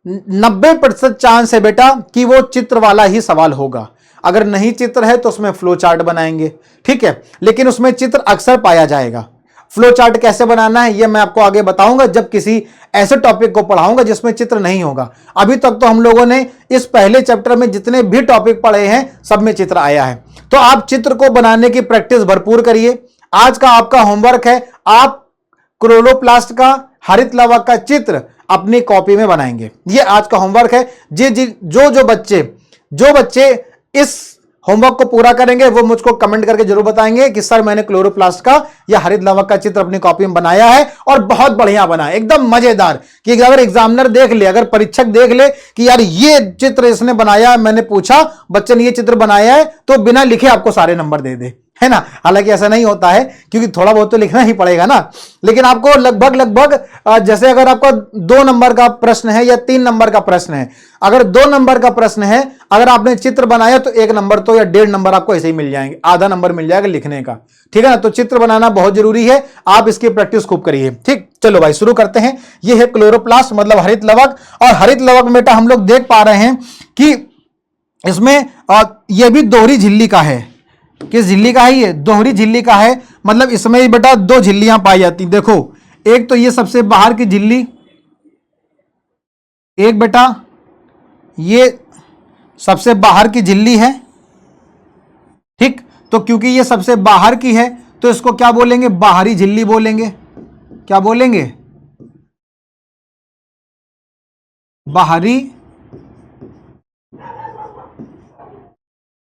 Speaker 1: 90% चांस है बेटा कि वो चित्र वाला ही सवाल होगा। अगर नहीं चित्र है तो उसमें फ्लो चार्ट बनाएंगे, ठीक है, लेकिन उसमें चित्र अक्सर पाया जाएगा। फ्लो चार्ट कैसे बनाना है ये मैं आपको आगे बताऊंगा, जब किसी ऐसे टॉपिक को पढ़ाऊंगा जिसमें चित्र नहीं होगा। अभी तक तो हम लोगों ने इस पहले चैप्टर में जितने भी टॉपिक पढ़े हैं सब में चित्र आया है। तो आप चित्र को बनाने की प्रैक्टिस भरपूर करिए। आज का आपका होमवर्क है, आप क्लोरोप्लास्ट का, हरित लवक का चित्र अपनी कॉपी में बनाएंगे। ये आज का होमवर्क है। जो बच्चे इस होमवर्क को पूरा करेंगे वो मुझको कमेंट करके जरूर बताएंगे कि सर मैंने क्लोरोप्लास्ट का या हरित लवक का चित्र अपनी कॉपी में बनाया है और बहुत बढ़िया बना, एकदम मजेदार, कि अगर एग्जामिनर देख ले, अगर परीक्षक देख ले कि यार ये चित्र इसने बनाया है, मैंने पूछा बच्चे ने ये चित्र बनाया है, तो बिना लिखे आपको सारे नंबर दे दे। है ना। हालांकि ऐसा नहीं होता है, क्योंकि थोड़ा बहुत तो लिखना ही पड़ेगा ना, लेकिन आपको लगभग लगभग जैसे अगर आपका 2 नंबर का प्रश्न है या 3 नंबर का प्रश्न है, अगर 2 नंबर का प्रश्न है, अगर आपने चित्र बनाया तो 1 नंबर तो या 1.5 नंबर आपको ऐसे ही मिल जाएंगे, आधा नंबर मिल जाएगा लिखने का, ठीक है ना। तो चित्र बनाना बहुत जरूरी है, आप इसकी प्रैक्टिस खूब करिए। ठीक, चलो भाई शुरू करते हैं। ये है क्लोरोप्लास्ट मतलब हरित लवक, और हरित लवक में बेटा हम लोग देख पा रहे हैं कि इसमें यह भी दोहरी झिल्ली का है। किस झिल्ली का है? ये दोहरी झिल्ली का है, मतलब इसमें बेटा 2 झिल्लियां पाई जाती। देखो, एक तो ये सबसे बाहर की झिल्ली, एक बेटा ये सबसे बाहर की झिल्ली है। ठीक, तो क्योंकि ये सबसे बाहर की है तो इसको क्या बोलेंगे? बाहरी झिल्ली बोलेंगे। क्या बोलेंगे? बाहरी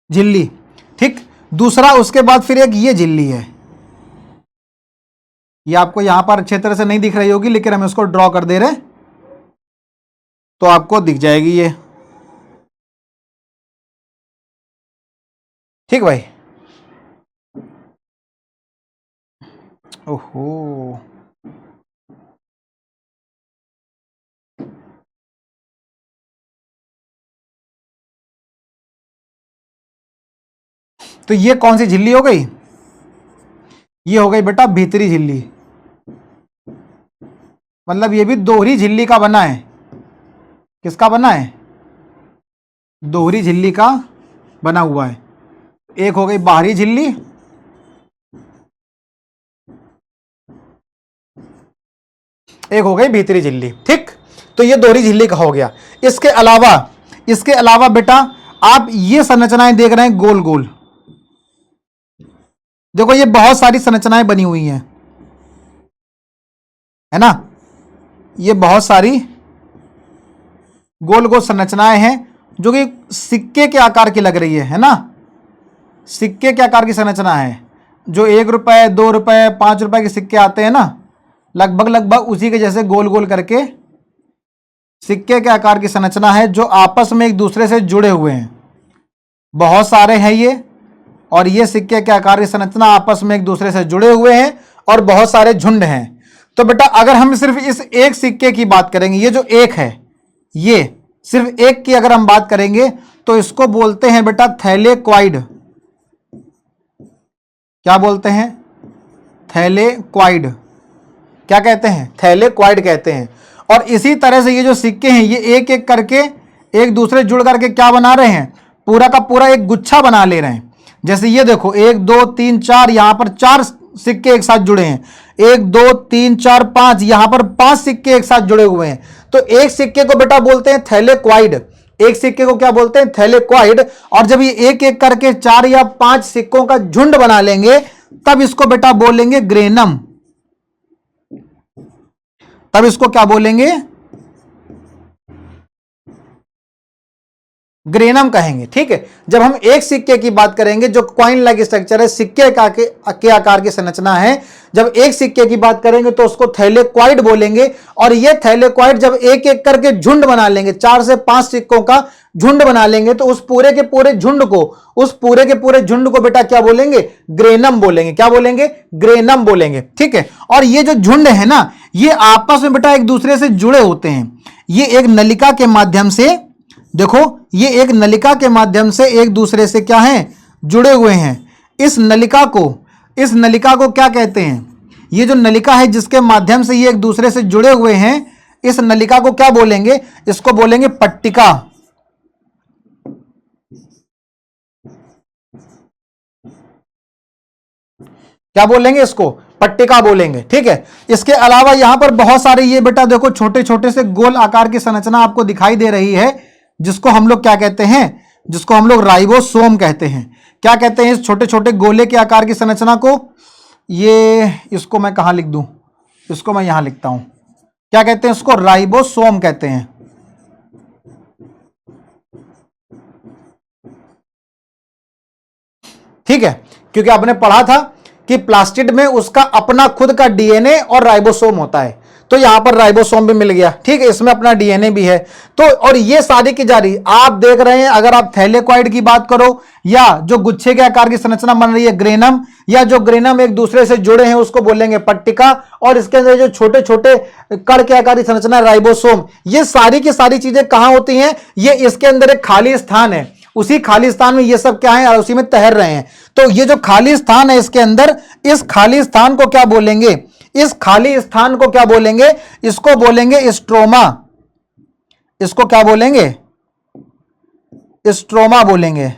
Speaker 1: झिल्ली। ठीक, दूसरा उसके बाद फिर एक ये झिल्ली है, ये आपको यहां पर अच्छे तरह से नहीं दिख रही होगी, लेकिन हम इसको ड्रॉ कर दे रहे हैं तो आपको दिख जाएगी ये। ठीक भाई, ओहो, तो ये कौन सी झिल्ली हो गई? ये हो गई बेटा भीतरी झिल्ली, मतलब ये भी दोहरी झिल्ली का बना है। किसका बना है? दोहरी झिल्ली का बना हुआ है। एक हो गई बाहरी झिल्ली, एक हो गई भीतरी झिल्ली। ठीक, तो ये दोहरी झिल्ली का हो गया। इसके अलावा बेटा आप ये संरचनाएं देख रहे हैं गोल गोल। देखो ये बहुत सारी संरचनाएं बनी हुई हैं, है ना। ये बहुत सारी गोल गोल संरचनाएं हैं जो कि सिक्के के आकार की लग रही है ना। सिक्के के आकार की संरचना है, जो 1 रुपए 2 रुपए 5 रुपए के सिक्के आते हैं ना, लगभग लगभग उसी के जैसे गोल गोल करके सिक्के के आकार की संरचना है, जो आपस में एक दूसरे से जुड़े हुए हैं। बहुत सारे हैं ये, और ये सिक्के के आकार की संरचना आपस में एक दूसरे से जुड़े हुए हैं और बहुत सारे झुंड हैं। तो बेटा अगर हम सिर्फ इस एक सिक्के की बात करेंगे, ये जो एक है, ये सिर्फ एक की अगर हम बात करेंगे तो इसको बोलते हैं बेटा थैलेक्वाइड। क्या बोलते हैं? थैलेक्वाइड। क्या कहते हैं? थैलेक्वाइड कहते हैं। और इसी तरह से ये जो सिक्के हैं, ये एक एक करके एक दूसरे जुड़ करके क्या बना रहे हैं? पूरा का पूरा एक गुच्छा बना ले रहे हैं। जैसे ये देखो 1 2 3 4, यहां पर 4 सिक्के एक साथ जुड़े हैं। 1 2 3 4 5, यहां पर 5 सिक्के एक साथ जुड़े हुए हैं। तो एक सिक्के को बेटा बोलते हैं थैलेक्वाइड। एक सिक्के को क्या बोलते हैं? थैलेक्वाइड। और जब ये एक एक करके 4 या 5 सिक्कों का झुंड बना लेंगे, तब इसको बेटा बोलेंगे ग्रेनम। तब इसको क्या बोलेंगे? ग्रेनम कहेंगे। ठीक है, जब हम एक सिक्के की बात करेंगे, जो कॉइन लाइक स्ट्रक्चर है, सिक्के के आकार की संरचना है, जब एक सिक्के की बात करेंगे तो उसको थैलेक्वाइड बोलेंगे। और ये थैलेक्वाइड जब एक एक करके झुंड बना लेंगे, 4 से 5 सिक्कों का झुंड बना लेंगे, तो उस पूरे के पूरे झुंड को बेटा क्या बोलेंगे? ग्रेनम बोलेंगे। क्या बोलेंगे? ग्रेनम बोलेंगे। ठीक है, और ये जो झुंड है ना, ये आपस में बेटा एक दूसरे से जुड़े होते हैं। ये एक नलिका के माध्यम से, देखो ये एक नलिका के माध्यम से एक दूसरे से क्या है? जुड़े हुए हैं। इस नलिका को क्या कहते हैं? ये जो नलिका है जिसके माध्यम से ये एक दूसरे से जुड़े हुए हैं, इस नलिका को क्या बोलेंगे? इसको बोलेंगे पट्टिका। क्या बोलेंगे? इसको पट्टिका बोलेंगे। ठीक है, इसके अलावा यहां पर बहुत सारे ये बेटा देखो छोटे छोटे से गोल आकार की संरचना आपको दिखाई दे रही है, जिसको हम लोग क्या कहते हैं? जिसको हम लोग राइबोसोम कहते हैं। क्या कहते हैं इस छोटे छोटे गोले के आकार की संरचना को? ये इसको मैं कहां लिख दूं? इसको मैं यहां लिखता हूं। क्या कहते हैं इसको? राइबोसोम कहते हैं। ठीक है, क्योंकि आपने पढ़ा था कि प्लास्टिड में उसका अपना खुद का डीएनए और राइबोसोम होता है। तो यहां पर राइबोसोम भी मिल गया, ठीक है, इसमें अपना डीएनए भी है। तो और ये सारी की जारी आप देख रहे हैं, अगर आप थैलेकॉइड की बात करो या जो गुच्छे के आकार की संरचना बन रही है ग्रेनम, या जो ग्रेनम एक दूसरे से जुड़े हैं उसको बोलेंगे पट्टिका, और इसके अंदर जो छोटे छोटे कण के आकार की संरचना राइबोसोम, ये सारी की सारी चीजें कहां होती हैं, ये इसके अंदर एक खाली स्थान है, उसी खाली स्थान में ये सब क्या है, उसी में तैर रहे हैं। तो ये जो खाली स्थान है इसके अंदर, इस खाली स्थान को क्या बोलेंगे, इस खाली स्थान को क्या बोलेंगे, इसको बोलेंगे स्ट्रोमा। इसको क्या बोलेंगे, स्ट्रोमा बोलेंगे।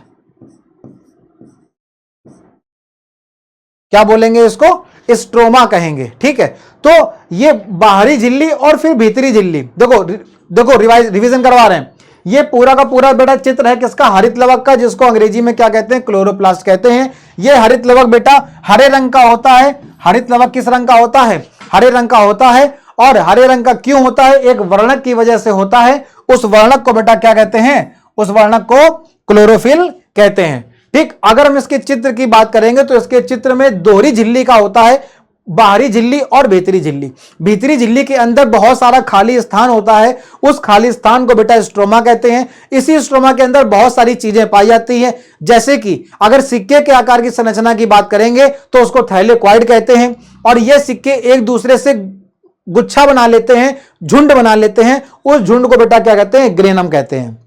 Speaker 1: क्या बोलेंगे, इसको स्ट्रोमा कहेंगे, ठीक है। तो ये बाहरी झिल्ली और फिर भीतरी झिल्ली, देखो देखो रिवीजन करवा रहे हैं, ये पूरा का पूरा बेटा चित्र है किसका, हरित लवक का, जिसको अंग्रेजी में क्या कहते हैं, क्लोरोप्लास्ट कहते हैं। ये हरित लवक बेटा हरे रंग का होता है। हरित लवक किस रंग का होता है, हरे रंग का होता है। और हरे रंग का क्यों होता है, एक वर्णक की वजह से होता है। उस वर्णक को बेटा क्या कहते हैं, उस वर्णक को क्लोरोफिल कहते हैं, ठीक। अगर हम इसके चित्र की बात करेंगे तो इसके चित्र में दोहरी झिल्ली का होता है, बाहरी झिल्ली और भीतरी झिल्ली। भीतरी झिल्ली के अंदर बहुत सारा खाली स्थान होता है, उस खाली स्थान को बेटा स्ट्रोमा कहते हैं। इसी स्ट्रोमा के अंदर बहुत सारी चीजें पाई जाती हैं, जैसे कि अगर सिक्के के आकार की संरचना की बात करेंगे तो उसको थैलेकॉइड कहते हैं, और ये सिक्के एक दूसरे से गुच्छा बना लेते हैं, झुंड बना लेते हैं, उस झुंड को बेटा क्या कहते हैं, ग्रेनम कहते हैं।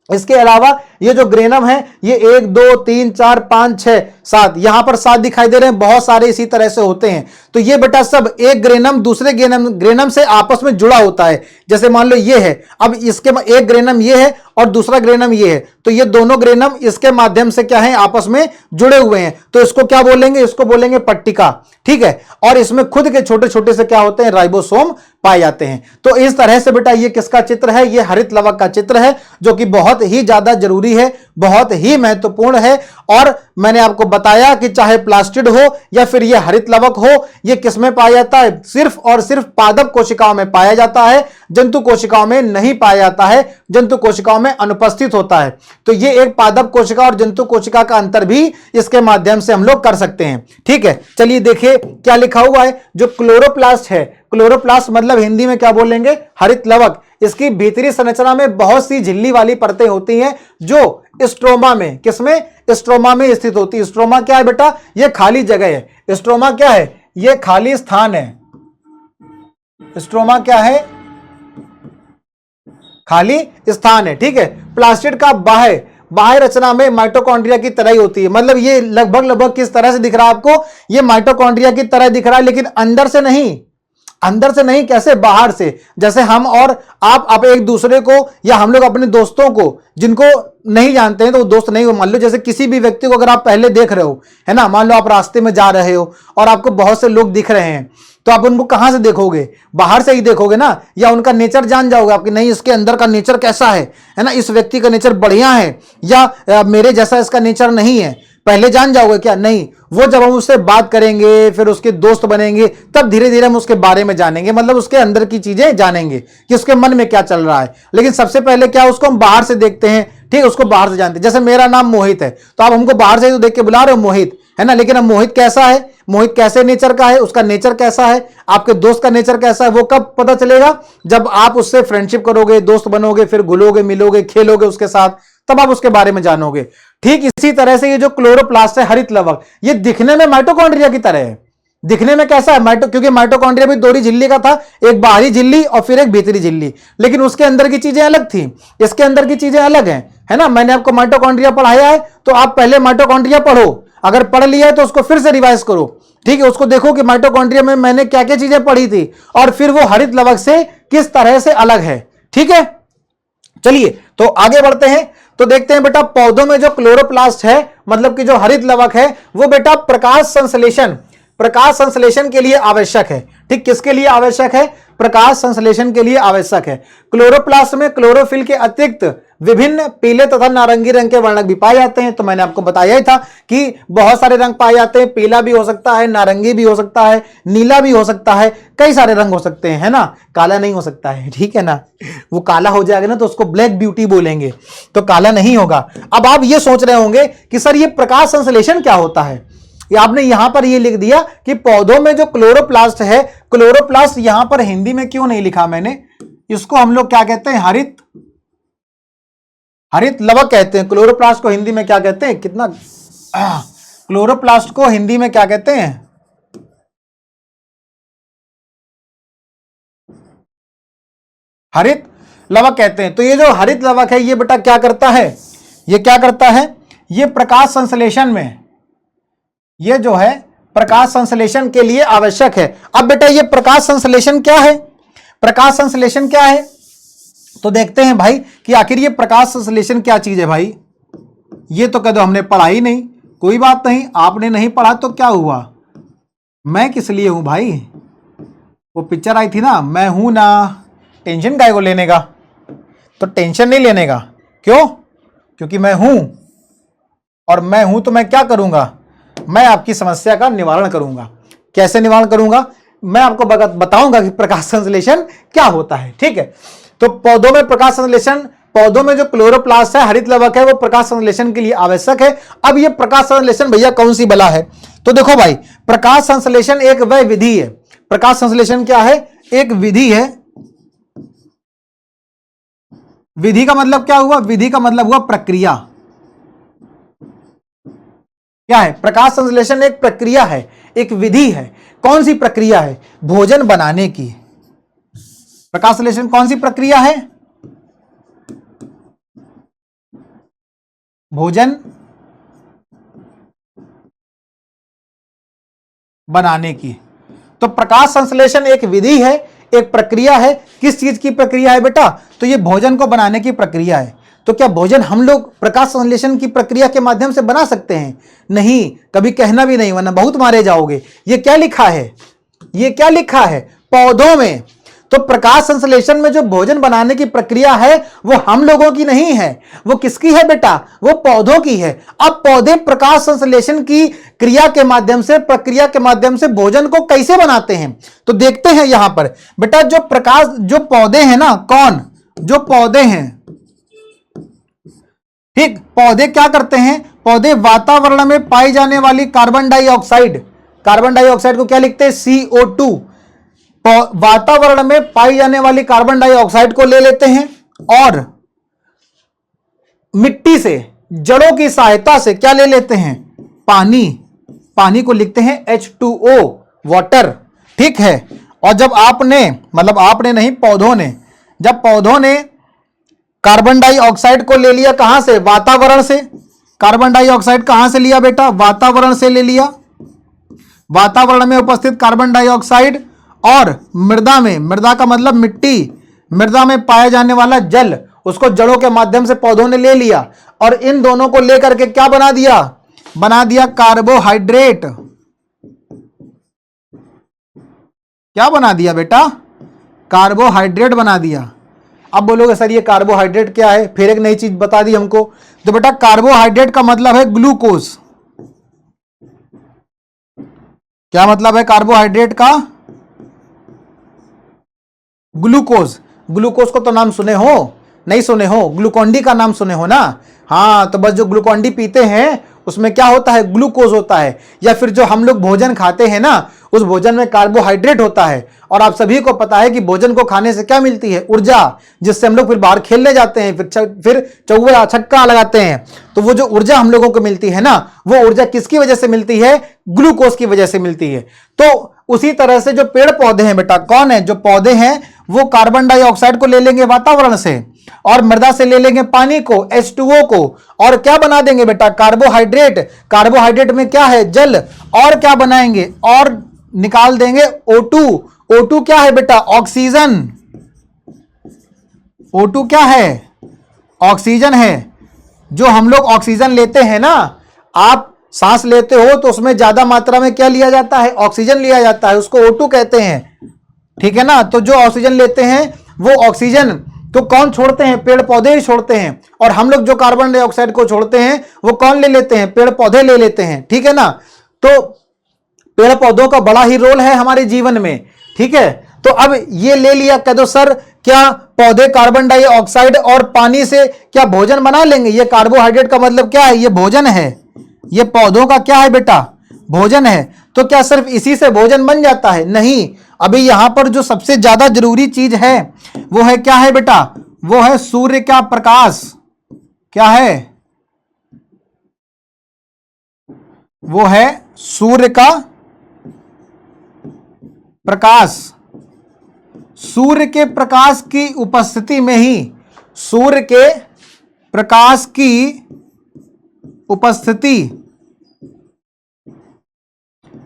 Speaker 1: इसके अलावा ये जो ग्रेनम है, ये 1 2 3 4 5 6 7, यहां पर 7 दिखाई दे रहे हैं, बहुत सारे इसी तरह से होते हैं। तो ये बेटा सब एक ग्रेनम दूसरे ग्रेनम से आपस में जुड़ा होता है। जैसे मान लो ये है, अब इसके एक ग्रेनम ये है और दूसरा ग्रेनम ये है, तो ये दोनों ग्रेनम इसके माध्यम से क्या है, आपस में जुड़े हुए हैं। तो इसको क्या बोलेंगे, इसको बोलेंगे पट्टिका, ठीक है। और इसमें खुद के छोटे छोटे से क्या होते हैं, राइबोसोम पाए जाते हैं। तो इस तरह से बेटा ये किसका चित्र है, ये हरित लवक का चित्र है, जो कि बहुत ही ज्यादा जरूरी है, बहुत ही महत्वपूर्ण है। और मैंने आपको बताया कि चाहे प्लास्टिड हो या फिर ये हरित लवक हो, ये किसमें पाया जाता है, सिर्फ और सिर्फ पादप कोशिकाओं में पाया जाता है, जंतु कोशिकाओं में नहीं पाया जाता है, जंतु कोशिकाओं में अनुपस्थित होता है। तो ये एक पादप कोशिका और जंतु कोशिका का अंतर भी इसके माध्यम से हम लोग कर सकते हैं, ठीक है। चलिए देखिए क्या लिखा हुआ है, जो क्लोरोप्लास्ट है, क्लोरोप्लास्ट मतलब हिंदी में क्या बोलेंगे, हरित लवक। इसकी भीतरी संरचना में बहुत सी झिल्ली वाली परतें होती हैं, जो स्ट्रोमा में, किसमें, स्ट्रोमा में स्थित होती है। स्ट्रोमा क्या है बेटा, ये खाली जगह है। स्ट्रोमा क्या है, ये खाली स्थान है। स्ट्रोमा क्या है, खाली स्थान है, ठीक है। प्लास्टिड का बाह्य रचना में माइटोकॉन्ड्रिया की तरह ही होती है, मतलब ये लगभग किस तरह से दिख रहा है आपको, ये माइटोकॉन्ड्रिया की तरह दिख रहा है, लेकिन अंदर से नहीं, अंदर से नहीं, कैसे, बाहर से। जैसे हम और आप एक दूसरे को, या हम लोग अपने दोस्तों को, जिनको नहीं जानते हैं तो वो दोस्त नहीं हो, मान लो जैसे किसी भी व्यक्ति को अगर आप पहले देख रहे हो, है ना, मान लो आप रास्ते में जा रहे हो और आपको बहुत से लोग दिख रहे हैं, तो आप उनको कहां से देखोगे, बाहर से ही देखोगे ना, या उनका नेचर जान जाओगे आपकी, नहीं इसके अंदर का नेचर कैसा है ना, इस व्यक्ति का नेचर बढ़िया है या मेरे जैसा इसका नेचर नहीं है, पहले जान जाओगे क्या, नहीं। वो जब हम उससे बात करेंगे, फिर उसके दोस्त बनेंगे, तब धीरे धीरे हम उसके बारे में जानेंगे, मतलब उसके अंदर की चीजें जानेंगे कि उसके मन में क्या चल रहा है। लेकिन सबसे पहले क्या, उसको हम बाहर से देखते हैं, ठीक है, उसको बाहर से जानते हैं। जैसे मेरा नाम मोहित है, तो आप हमको बाहर से तो देख के बुला रहे हो मोहित, है ना, लेकिन अब मोहित कैसा है, मोहित कैसे नेचर का है, उसका नेचर कैसा है, आपके दोस्त का नेचर कैसा है, वो कब पता चलेगा, जब आप उससे फ्रेंडशिप करोगे, दोस्त बनोगे, फिर घुलोगे मिलोगे, खेलोगे उसके साथ, तब आप उसके बारे में जानोगे। ठीक इसी तरह से ये जो क्लोरोप्लास्ट है, हरित लवक, ये दिखने में माइटोकॉन्ड्रिया की तरह है। दिखने में कैसा है, क्योंकि माइटोकॉन्ड्रिया भी दोहरी झिल्ली का था, एक बाहरी झिल्ली और फिर एक भीतरी झिल्ली, लेकिन उसके अंदर की चीजें अलग थी, इसके अंदर की चीजें अलग हैं, है ना। मैंने आपको माइटोकॉन्ड्रिया पढ़ाया है, तो आप पहले माइटोकॉन्ड्रिया पढ़ो, अगर पढ़ लिया है तो उसको फिर से रिवाइज करो, ठीक है। उसको देखो कि माइटोकॉन्ड्रिया में मैंने क्या क्या चीजें पढ़ी थी और फिर वो हरित लवक से किस तरह से अलग है, ठीक है। चलिए तो आगे बढ़ते हैं, तो देखते हैं बेटा पौधों में जो क्लोरोप्लास्ट है, मतलब कि जो हरित लवक है, वो बेटा प्रकाश संश्लेषण के लिए आवश्यक है। ठीक, किसके लिए आवश्यक है, प्रकाश संश्लेषण के लिए आवश्यक है। क्लोरोप्लास्ट में क्लोरोफिल के अतिरिक्त विभिन्न पीले तथा नारंगी रंग के वर्णक भी पाए जाते हैं। तो मैंने आपको बताया ही था कि बहुत सारे रंग पाए जाते हैं, पीला भी हो सकता है, नारंगी भी हो सकता है, नीला भी हो सकता है, कई सारे रंग हो सकते हैं, है ना। काला नहीं हो सकता है, ठीक है ना, वो काला हो जाएगा ना तो उसको ब्लैक ब्यूटी बोलेंगे, तो काला नहीं होगा। अब आप ये सोच रहे होंगे कि सर ये प्रकाश संश्लेषण क्या होता है। ये आपने यहां पर ये लिख दिया कि पौधों में जो क्लोरोप्लास्ट है, क्लोरोप्लास्ट यहां पर हिंदी में क्यों नहीं लिखा मैंने, इसको हम लोग क्या कहते हैं, हरित लवक कहते हैं। क्लोरोप्लास्ट को हिंदी में क्या कहते हैं, कितना क्लोरोप्लास्ट को हिंदी में क्या कहते हैं, हरित लवक कहते हैं। तो ये जो हरित लवक है ये बेटा क्या करता है, ये क्या करता है, ये प्रकाश संश्लेषण में, ये जो है प्रकाश संश्लेषण के लिए आवश्यक है। अब बेटा ये प्रकाश संश्लेषण क्या है, प्रकाश संश्लेषण क्या है, तो देखते हैं भाई कि आखिर ये प्रकाश संश्लेषण क्या चीज है। भाई ये तो कह दो हमने पढ़ा ही नहीं, कोई बात नहीं, आपने नहीं पढ़ा तो क्या हुआ, मैं किस लिए हूं भाई, वो पिक्चर आई थी ना, मैं हूं ना, टेंशन काहे को लेने का, तो टेंशन नहीं लेने का, क्यों, क्योंकि मैं हूं, और मैं हूं तो मैं क्या करूंगा, मैं आपकी समस्या का निवारण करूंगा। कैसे निवारण करूंगा, मैं आपको बताऊंगा कि प्रकाश संश्लेषण क्या होता है। ठीक है, तो पौधों में प्रकाश संश्लेषण, पौधों में जो क्लोरोप्लास्ट है, हरित लवक है, वो प्रकाश संश्लेषण के लिए आवश्यक है। अब ये प्रकाश संश्लेषण भैया कौन सी बला है, तो देखो भाई प्रकाश संश्लेषण एक वह विधि है, प्रकाश संश्लेषण क्या है, एक विधि है। विधि का मतलब क्या हुआ, विधि का मतलब हुआ प्रक्रिया। क्या है, प्रकाश संश्लेषण एक प्रक्रिया है, एक विधि है। कौन सी प्रक्रिया है, भोजन बनाने की। प्रकाश संश्लेषण कौन सी प्रक्रिया है, भोजन बनाने की। तो प्रकाश संश्लेषण एक विधि है, एक प्रक्रिया है। किस चीज की प्रक्रिया है बेटा, तो ये भोजन को बनाने की प्रक्रिया है। तो क्या भोजन हम लोग प्रकाश संश्लेषण की प्रक्रिया के माध्यम से बना सकते हैं, नहीं, कभी कहना भी नहीं, वरना बहुत मारे जाओगे। ये क्या लिखा है, ये क्या लिखा है, पौधों में। तो प्रकाश संश्लेषण में जो भोजन बनाने की प्रक्रिया है वो हम लोगों की नहीं है, वो किसकी है बेटा, वो पौधों की है। अब पौधे प्रकाश संश्लेषण की क्रिया के माध्यम से, प्रक्रिया के माध्यम से भोजन को कैसे बनाते हैं, तो देखते हैं यहां पर बेटा। जो प्रकाश, जो पौधे हैं ना, कौन, जो पौधे हैं, ठीक, पौधे क्या करते हैं, पौधे वातावरण में पाई जाने वाली कार्बन डाइऑक्साइड, कार्बन डाइऑक्साइड को क्या लिखते हैं, CO2, वातावरण में पाई जाने वाली कार्बन डाइऑक्साइड को ले लेते हैं और मिट्टी से, जड़ों की सहायता से क्या ले लेते हैं, पानी, पानी को लिखते हैं H2O, वाटर। ठीक है, और जब आपने, मतलब आपने नहीं, पौधों ने, जब पौधों ने कार्बन डाइऑक्साइड को ले लिया कहां से, वातावरण से। कार्बन डाइऑक्साइड कहां से लिया बेटा, वातावरण से ले लिया। वातावरण में उपस्थित कार्बन डाइऑक्साइड और मृदा में, मृदा का मतलब मिट्टी, मृदा में पाया जाने वाला जल, उसको जड़ों के माध्यम से पौधों ने ले लिया और इन दोनों को लेकर के क्या बना दिया, बना दिया कार्बोहाइड्रेट। क्या बना दिया बेटा, कार्बोहाइड्रेट बना दिया। अब बोलोगे सर ये कार्बोहाइड्रेट क्या है, फिर एक नई चीज बता दी हमको। तो बेटा कार्बोहाइड्रेट का मतलब है ग्लूकोज। क्या मतलब है कार्बोहाइड्रेट का, ग्लूकोज। ग्लूकोज को तो नाम सुने हो, नहीं सुने हो, ग्लूकोन-डी का नाम सुने हो ना, हाँ, तो बस जो ग्लूकोन-डी पीते हैं उसमें क्या होता है, ग्लूकोज होता है। या फिर जो हम लोग भोजन खाते हैं ना, उस भोजन में कार्बोहाइड्रेट होता है। और आप सभी को पता है कि भोजन को खाने से क्या मिलती है, ऊर्जा, जिससे हम लोग फिर बाहर खेलने जाते हैं, फिर चौका छक्का लगाते हैं। तो वो जो ऊर्जा हम लोगों को मिलती है ना, वो ऊर्जा किसकी वजह से मिलती है, ग्लूकोज की वजह से मिलती है। तो उसी तरह से जो पेड़ पौधे हैं बेटा, कौन है, जो पौधे हैं वो कार्बन डाइऑक्साइड को ले लेंगे वातावरण से और मृदा से ले लेंगे पानी को, H2O को, और क्या बना देंगे बेटा, कार्बोहाइड्रेट। कार्बोहाइड्रेट में क्या है, जल, और क्या बनाएंगे, और निकाल देंगे O2। O2 क्या है बेटा, ऑक्सीजन। O2 क्या है, ऑक्सीजन है। जो हम लोग ऑक्सीजन लेते हैं ना, आप सांस लेते हो तो उसमें ज्यादा मात्रा में क्या लिया जाता है, ऑक्सीजन लिया जाता है, उसको O2 कहते हैं। ठीक है ना, तो जो ऑक्सीजन लेते हैं वो ऑक्सीजन तो कौन छोड़ते हैं, पेड़ पौधे ही छोड़ते हैं। और हम लोग जो कार्बन डाइऑक्साइड को छोड़ते हैं वो कौन ले लेते हैं, पेड़ पौधे ले लेते हैं। ठीक है ना, तो पेड़ पौधों का बड़ा ही रोल है हमारे जीवन में। ठीक है, तो अब ये ले लिया, कह दो सर क्या पौधे कार्बन डाइऑक्साइड और पानी से क्या भोजन बना लेंगे, ये कार्बोहाइड्रेट का मतलब क्या है, ये भोजन है, ये पौधों का क्या है बेटा, भोजन है, तो क्या सिर्फ इसी से भोजन बन जाता है? नहीं, अभी यहां पर जो सबसे ज्यादा जरूरी चीज है वो है क्या है बेटा? वो है सूर्य का प्रकाश। क्या है? वो है सूर्य का प्रकाश। सूर्य के प्रकाश की उपस्थिति में ही, सूर्य के प्रकाश की उपस्थिति,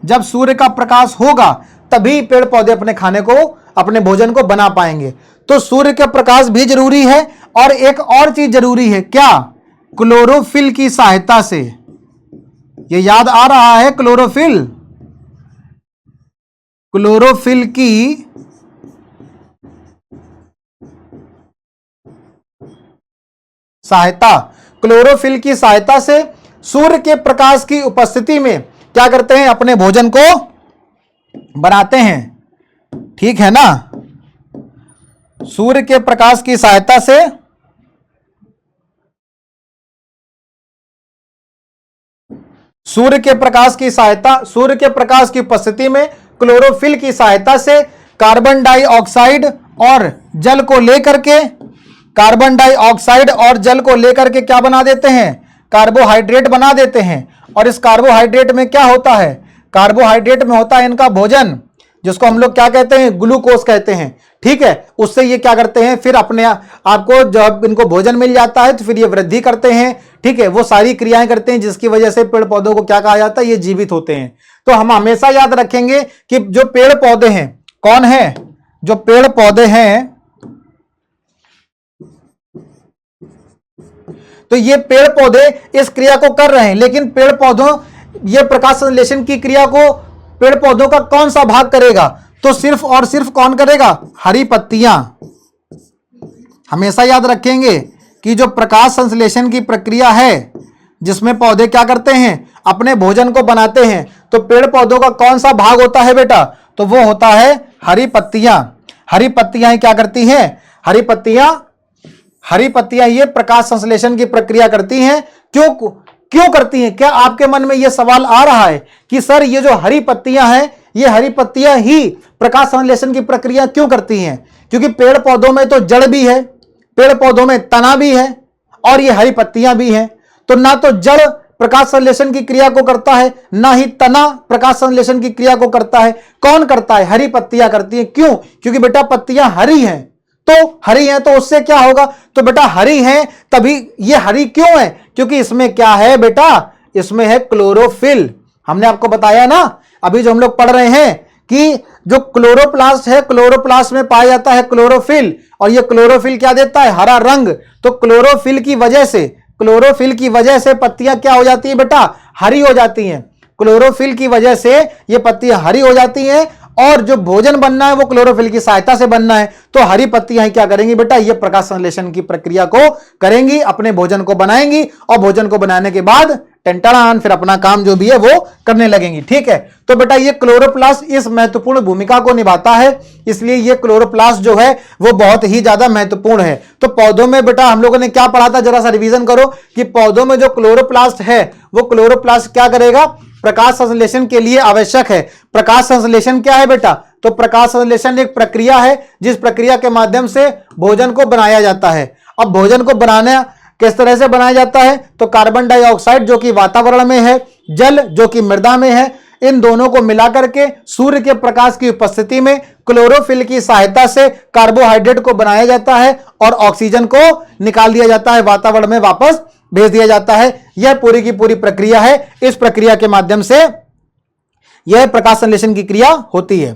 Speaker 1: जब सूर्य का प्रकाश होगा तभी पेड़ पौधे अपने खाने को, अपने भोजन को बना पाएंगे। तो सूर्य का प्रकाश भी जरूरी है और एक और चीज जरूरी है, क्या? क्लोरोफिल की सहायता से। ये याद आ रहा है? क्लोरोफिल, क्लोरोफिल की सहायता, क्लोरोफिल की सहायता से सूर्य के प्रकाश की उपस्थिति में क्या करते हैं? अपने भोजन को बनाते हैं। ठीक है ना? सूर्य के प्रकाश की सहायता से सूर्य के प्रकाश की उपस्थिति में क्लोरोफिल की सहायता से कार्बन डाइऑक्साइड और जल को लेकर के, कार्बन डाइऑक्साइड और जल को लेकर के क्या बना देते हैं? कार्बोहाइड्रेट बना देते हैं। और इस कार्बोहाइड्रेट में क्या होता है? कार्बोहाइड्रेट में होता है इनका भोजन, जिसको हम लोग क्या कहते हैं? ग्लूकोज कहते हैं। ठीक है, उससे ये क्या करते हैं? फिर अपने आपको जब इनको भोजन मिल जाता है तो फिर ये वृद्धि करते हैं। ठीक है, वो सारी क्रियाएं करते हैं जिसकी वजह से पेड़ पौधों को क्या कहा जाता है? ये जीवित होते हैं। तो हम हमेशा याद रखेंगे कि जो पेड़ पौधे हैं, कौन है? जो पेड़ पौधे हैं, तो ये पेड़ पौधे इस क्रिया को कर रहे हैं, लेकिन पेड़ पौधों, ये प्रकाश संश्लेषण की क्रिया को पेड़ पौधों का कौन सा भाग करेगा? तो सिर्फ और सिर्फ कौन करेगा? हरी पत्तियां। हमेशा याद रखेंगे कि जो प्रकाश संश्लेषण की प्रक्रिया है जिसमें पौधे क्या करते हैं? अपने भोजन को बनाते हैं, तो पेड़ पौधों का कौन सा भाग होता है बेटा? तो वो होता है हरी पत्तियां। हरी पत्तियां क्या करती हैं? हरी पत्तियां ये प्रकाश संश्लेषण की प्रक्रिया करती हैं। क्यों करती हैं? क्या आपके मन में यह सवाल आ रहा है कि सर ये जो हरी पत्तियां हैं, ये हरी पत्तियां ही प्रकाश संश्लेषण की प्रक्रिया क्यों करती हैं? क्योंकि पेड़ पौधों में तो जड़ भी है, पेड़ पौधों में तना भी है और ये हरी पत्तियां भी हैं। तो ना तो जड़ प्रकाश संश्लेषण की क्रिया को करता है, ना ही तना प्रकाश संश्लेषण की क्रिया को करता है। कौन करता है? हरी पत्तियां करती हैं। क्यों? क्योंकि बेटा पत्तियां हरी हैं, तो हरी हैं तो उससे क्या होगा? तो बेटा हरी हैं तभी ये हरी क्यों है? क्योंकि इसमें क्या है बेटा? इसमें है क्लोरोफिल। हमने आपको बताया ना अभी जो हम लोग पढ़ रहे हैं कि जो क्लोरोप्लास्ट है, क्लोरोप्लास्ट में पाया जाता है क्लोरोफिल, और ये क्लोरोफिल क्या देता है? हरा रंग। तो क्लोरोफिल की वजह से पत्तियां क्या हो जाती है बेटा? हरी हो जाती हैं। क्लोरोफिल की वजह से ये पत्तियां हरी हो जाती हैं और जो भोजन बनना है वो क्लोरोफिल की सहायता से बनना है। तो हरी पत्तियां क्या करेंगी बेटा? ये प्रकाश संश्लेषण की प्रक्रिया को करेंगी, अपने भोजन को बनाएंगी और भोजन को बनाने के बाद टंटारान फिर अपना काम जो भी है वो करने लगेंगी। ठीक है, तो बेटा ये क्लोरोप्लास्ट इस महत्वपूर्ण भूमिका को निभाता है, इसलिए ये क्लोरोप्लास्ट जो है वो बहुत ही ज्यादा महत्वपूर्ण है। तो पौधों में बेटा हम लोगों ने क्या पढ़ा था? जरा सा रिवीजन करो कि पौधों में जो क्लोरोप्लास्ट है वो क्लोरोप्लास्ट क्या करेगा? प्रकाश संश्लेषण के लिए आवश्यक है। प्रकाश संश्लेषण क्या है बेटा? तो प्रकाश संश्लेषण एक प्रक्रिया है जिस प्रक्रिया के माध्यम से भोजन को बनाया जाता है। अब भोजन को बनाना किस तरह से बनाया जाता है? तो कार्बन डाइऑक्साइड जो कि वातावरण में है, जल जो कि मृदा में है, इन दोनों को मिलाकर के सूर्य के प्रकाश की उपस्थिति में क्लोरोफिल की सहायता से कार्बोहाइड्रेट को बनाया जाता है और ऑक्सीजन को निकाल दिया जाता है, वातावरण में वापस भेज दिया जाता है। यह पूरी की पूरी प्रक्रिया है। इस प्रक्रिया के माध्यम से यह प्रकाश संश्लेषण की क्रिया होती है।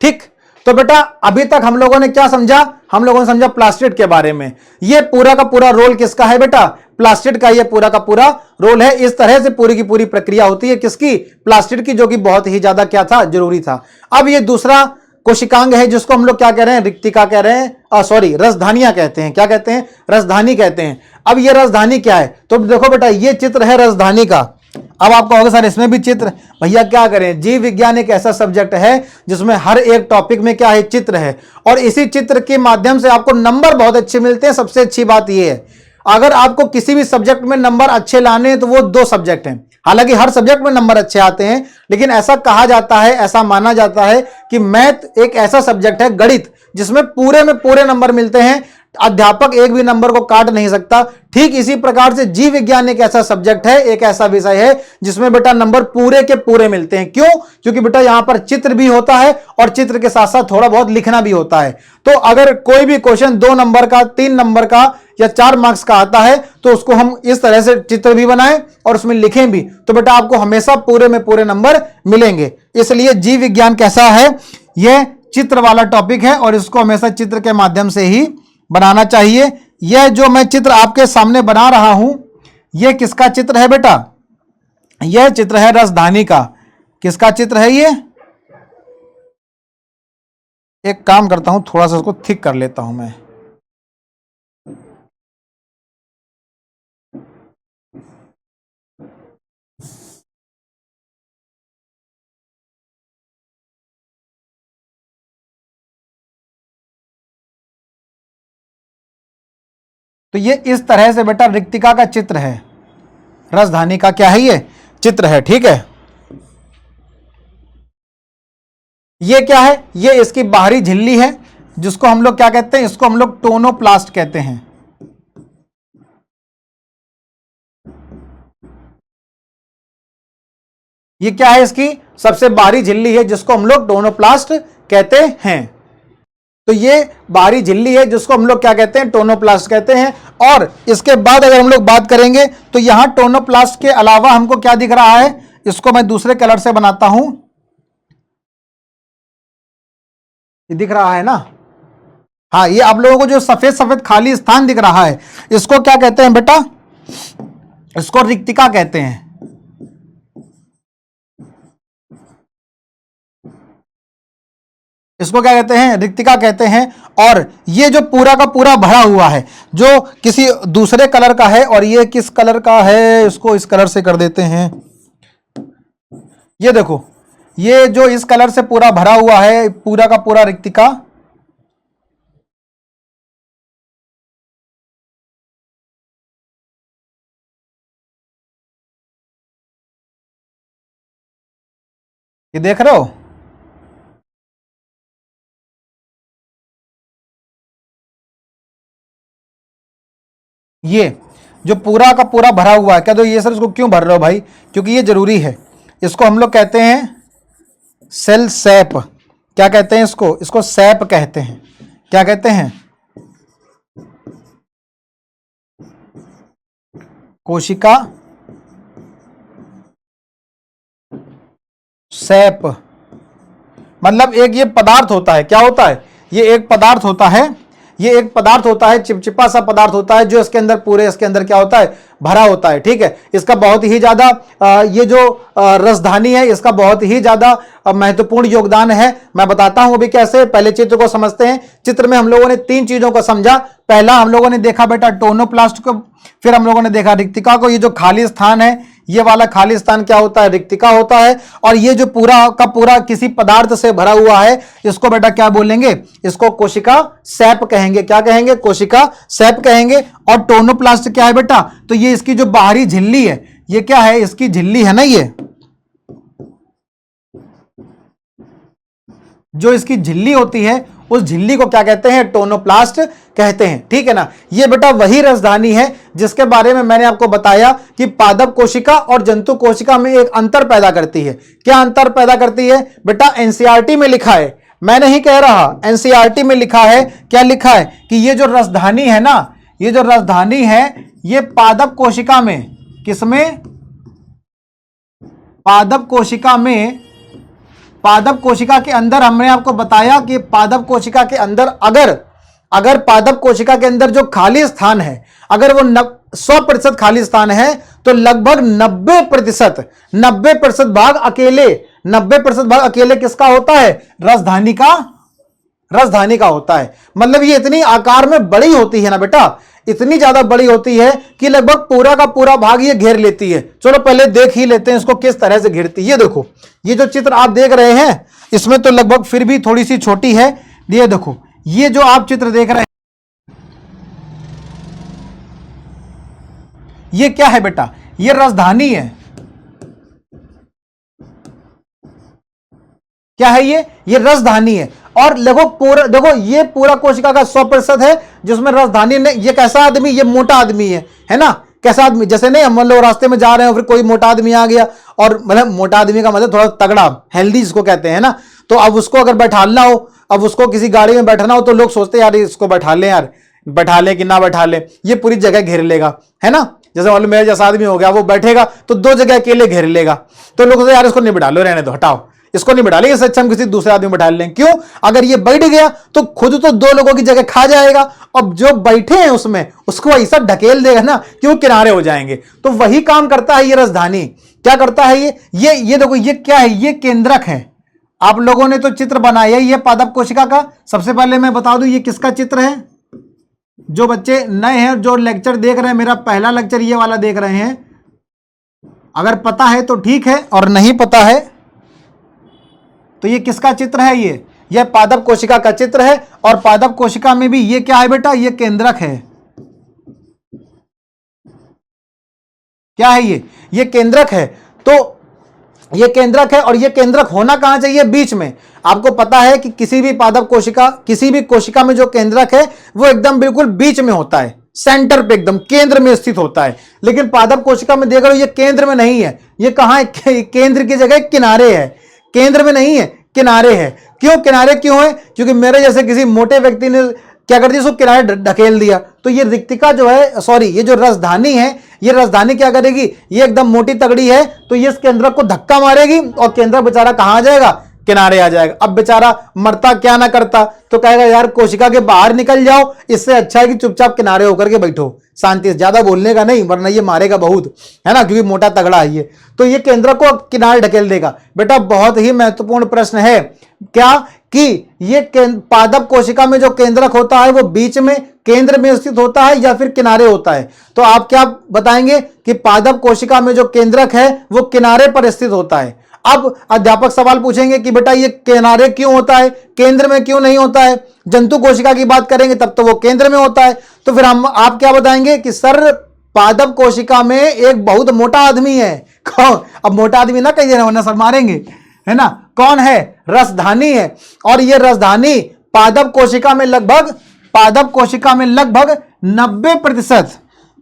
Speaker 1: ठीक, तो बेटा अभी तक हम लोगों ने क्या समझा? हम लोगों ने समझा प्लास्टिड के बारे में। यह पूरा का पूरा रोल किसका है बेटा? प्लास्टिड का यह पूरा का पूरा रोल है। इस तरह से पूरी की पूरी प्रक्रिया होती है किसकी? प्लास्टिड की, जो कि बहुत ही ज्यादा क्या था? जरूरी था। अब ये दूसरा कोशिकांग है जिसको हम लोग क्या कह रहे हैं? रिक्तिका कह रहे हैं, सॉरी रसधानियां कहते हैं। क्या कहते हैं? रसधानी कहते हैं। अब ये रसधानी क्या है? तो देखो बेटा ये चित्र है रसधानी का। अब आपको होगा सर इसमें भी चित्र, भैया क्या करें? जीव विज्ञान एक ऐसा सब्जेक्ट है जिसमें हर एक टॉपिक में क्या है? चित्र है, और इसी चित्र के माध्यम से आपको नंबर बहुत अच्छे मिलते हैं। सबसे अच्छी बात यह है, अगर आपको किसी भी सब्जेक्ट में नंबर अच्छे लाने हैं तो वो दो सब्जेक्ट हैं, हालांकि हर सब्जेक्ट में नंबर अच्छे आते हैं, लेकिन ऐसा कहा जाता है, ऐसा माना जाता है कि मैथ एक ऐसा सब्जेक्ट है, गणित, जिसमें पूरे में पूरे नंबर मिलते हैं, अध्यापक एक भी नंबर को काट नहीं सकता। ठीक इसी प्रकार से जीव विज्ञान एक ऐसा सब्जेक्ट है, एक ऐसा विषय है जिसमें बेटा नंबर पूरे के पूरे मिलते हैं। क्यों? क्योंकि बेटा यहां पर चित्र भी होता है और चित्र के साथ साथ थोड़ा बहुत लिखना भी होता है। तो अगर कोई भी क्वेश्चन 2 नंबर का, 3 नंबर का या 4 मार्क्स का आता है तो उसको हम इस तरह से चित्र भी बनाएं और उसमें लिखें भी, तो बेटा आपको हमेशा पूरे में पूरे नंबर मिलेंगे। इसलिए जीव विज्ञान कैसा है, यह चित्र वाला टॉपिक है और इसको हमेशा चित्र के माध्यम से ही बनाना चाहिए। यह जो मैं चित्र आपके सामने बना रहा हूं, यह किसका चित्र है बेटा? यह चित्र है राजधानी का। किसका चित्र है ये? एक काम करता हूं, थोड़ा सा इसको थिक कर लेता हूं मैं। तो ये इस तरह से बेटा रिक्तिका का चित्र है, राजधानी का क्या है, ये चित्र है। ठीक है, ये क्या है? ये इसकी बाहरी झिल्ली है, जिसको हम लोग क्या कहते हैं? इसको हम लोग टोनोप्लास्ट कहते हैं। ये क्या है? इसकी सबसे बाहरी झिल्ली है, जिसको हम लोग टोनोप्लास्ट कहते हैं। तो ये बाहरी झिल्ली है जिसको हम लोग क्या कहते हैं? टोनोप्लास्ट कहते हैं। और इसके बाद अगर हम लोग बात करेंगे तो यहां टोनोप्लास्ट के अलावा हमको क्या दिख रहा है? इसको मैं दूसरे कलर से बनाता हूं, ये दिख रहा है ना? हाँ, ये आप लोगों को जो सफेद सफेद खाली स्थान दिख रहा है, इसको क्या कहते हैं बेटा? इसको रिक्तिका कहते हैं। इसको क्या कहते हैं? रिक्तिका कहते हैं। और ये जो पूरा का पूरा भरा हुआ है, जो किसी दूसरे कलर का है, और ये किस कलर का है? इसको इस कलर से कर देते हैं। ये देखो, ये जो इस कलर से पूरा भरा हुआ है, पूरा का पूरा रिक्तिका, ये देख रहे हो? ये जो पूरा का पूरा भरा हुआ है, क्या तो ये सर इसको क्यों भर रहे हो भाई? क्योंकि ये जरूरी है। इसको हम लोग कहते हैं सेल सैप। क्या कहते हैं इसको? इसको सैप कहते हैं। क्या कहते हैं? कोशिका सैप। मतलब एक ये पदार्थ होता है। क्या होता है? ये एक पदार्थ होता है। ये एक पदार्थ होता है, चिपचिपा सा पदार्थ होता है, जो इसके अंदर पूरे इसके अंदर क्या होता है? भरा होता है। ठीक है, इसका बहुत ही ज्यादा ये जो रसधानी है, इसका बहुत ही ज्यादा महत्वपूर्ण योगदान है। मैं बताता हूं अभी कैसे। पहले चित्र को समझते हैं। चित्र में हम लोगों ने 3 चीजों को समझा। पहला हम लोगों ने देखा बेटा टोनोप्लास्ट को, फिर हम लोगों ने देखा रिक्तिका को। ये जो खाली स्थान है, ये वाला खाली स्थान क्या होता है? रिक्तिका होता है। और ये जो पूरा का पूरा किसी पदार्थ से भरा हुआ है, इसको बेटा क्या बोलेंगे? इसको कोशिका सैप कहेंगे। क्या कहेंगे? कोशिका सैप कहेंगे। और टोनोप्लास्ट क्या है बेटा? तो ये इसकी जो बाहरी झिल्ली है, ये क्या है? इसकी झिल्ली है ना, ये जो इसकी झिल्ली होती है, उस झिल्ली को क्या कहते हैं? टोनोप्लास्ट कहते हैं। ठीक है ना? ये बेटा वही राजधानी है जिसके बारे में मैंने आपको बताया कि पादप कोशिका और जंतु कोशिका में एक अंतर पैदा करती है। क्या अंतर पैदा करती है बेटा? एनसीईआरटी में लिखा है, मैं नहीं कह रहा, एनसीईआरटी में लिखा है। क्या लिखा है? कि ये जो राजधानी है ना, ये जो राजधानी है, ये पादप कोशिका में, किसमें? पादप कोशिका में। पादप कोशिका के अंदर हमने आपको बताया कि पादप कोशिका के अंदर अगर पादप कोशिका के अंदर जो खाली स्थान है, अगर वो 100% खाली स्थान है, तो लगभग 90% भाग अकेले 90% भाग अकेले किसका होता है? राजधानी का होता है। मतलब ये इतनी आकार में बड़ी होती है ना बेटा, इतनी ज्यादा बड़ी होती है कि लगभग पूरा का पूरा भाग ये घेर लेती है। चलो पहले देख ही लेते हैं इसको किस तरह से घेरती है। ये देखो, ये जो चित्र आप देख रहे हैं, इसमें तो लगभग फिर भी थोड़ी सी छोटी है। ये देखो, ये जो आप चित्र देख रहे हैं, ये क्या है बेटा? ये राजधानी है। क्या है ये रसधानी है। और देखो पूरा, देखो ये पूरा कोशिका का 100% है जिसमें रसधानी ने, ये कैसा आदमी, ये मोटा आदमी है ना, कैसा आदमी, जैसे नहीं हम लोग रास्ते में जा रहे हैं फिर कोई मोटा आदमी आ गया, और मतलब मोटा आदमी का मतलब थोड़ा तगड़ा, हेल्दी जिसको कहते हैं ना, तो अब उसको अगर बैठाना हो, अब उसको किसी गाड़ी में बैठना हो तो लोग सोचते हैं यार इसको बैठा ले, यार बैठा ले कि ना बैठा ले, ये पूरी जगह घेर लेगा, है ना। जैसे मान लो मेरे जैसा आदमी हो गया, वो बैठेगा तो 2 जगह अकेले घेर लेगा, तो लोग यार इसको नहीं बैठा लो, रहने दो, हटाओ, इसको नहीं बैठा लेंगे, इससे अच्छा हम किसी दूसरे आदमी बैठा लेंगे। क्यों? अगर ये बैठ गया तो खुद तो 2 लोगों की जगह खा जाएगा, अब जो बैठे हैं उसमें उसको ऐसा ढकेल देगा ना कि वो किनारे हो जाएंगे। तो वही काम करता है ये रसधानी। क्या करता है ये देखो, ये क्या है, ये केंद्रक है। आप लोगों ने तो चित्र बनाया ही है पादप कोशिका का। सबसे पहले मैं बता दूं ये किसका चित्र है। जो बच्चे नए हैं, जो लेक्चर देख रहे हैं, मेरा पहला लेक्चर ये वाला देख रहे हैं, अगर पता है तो ठीक है, और नहीं पता है तो ये किसका चित्र है, ये पादप कोशिका का चित्र है। और पादप कोशिका में भी ये क्या है बेटा, ये केंद्रक है। क्या है ये केंद्रक है। तो ये केंद्रक है, और ये केंद्रक होना कहां चाहिए, बीच में। आपको पता है कि किसी भी पादप कोशिका, किसी भी कोशिका में जो केंद्रक है वो एकदम बिल्कुल बीच में होता है, सेंटर पे, एकदम केंद्र में स्थित होता है। लेकिन पादप कोशिका में देख रहे हो ये केंद्र में नहीं है, ये कहां है, केंद्र की जगह किनारे है, केंद्र में नहीं है, किनारे है। क्यों किनारे क्यों है? क्योंकि मेरे जैसे किसी मोटे व्यक्ति ने क्या कर दिया, उसको किनारे ढकेल दिया। तो ये रिक्तिका जो है, सॉरी, ये जो रसधानी है, ये रसधानी क्या करेगी, ये एकदम मोटी तगड़ी है, तो ये इस केंद्रक को धक्का मारेगी और केंद्रक बेचारा कहां आ जाएगा, किनारे आ जाएगा। अब बेचारा मरता क्या ना करता, तो कहेगा यार कोशिका के बाहर निकल जाओ, इससे अच्छा है कि चुपचाप किनारे होकर के बैठो, शांति से, ज्यादा बोलने का नहीं, वरना ये मारेगा बहुत, है ना, क्योंकि मोटा तगड़ा है ये। तो ये केंद्रक को किनारे ढकेल देगा। बेटा बहुत ही महत्वपूर्ण प्रश्न है, क्या कि ये पादप कोशिका में जो केंद्रक होता है वो बीच में, केंद्र में स्थित होता है या फिर किनारे होता है। तो आप क्या बताएंगे कि पादप कोशिका में जो केंद्रक है वो किनारे पर स्थित होता है। अब अध्यापक सवाल पूछेंगे कि बेटा ये किनारे क्यों होता है, केंद्र में क्यों नहीं होता है। जंतु कोशिका की बात करेंगे तब तो वो केंद्र में होता है। तो फिर आप क्या बताएंगे कि सर पादप कोशिका में एक बहुत मोटा आदमी है। कौन? अब मोटा आदमी ना कहिए ना, वरना सर मारेंगे, है ना। कौन है? रसधानी है। और ये रसधानी पादप कोशिका में लगभग 90%,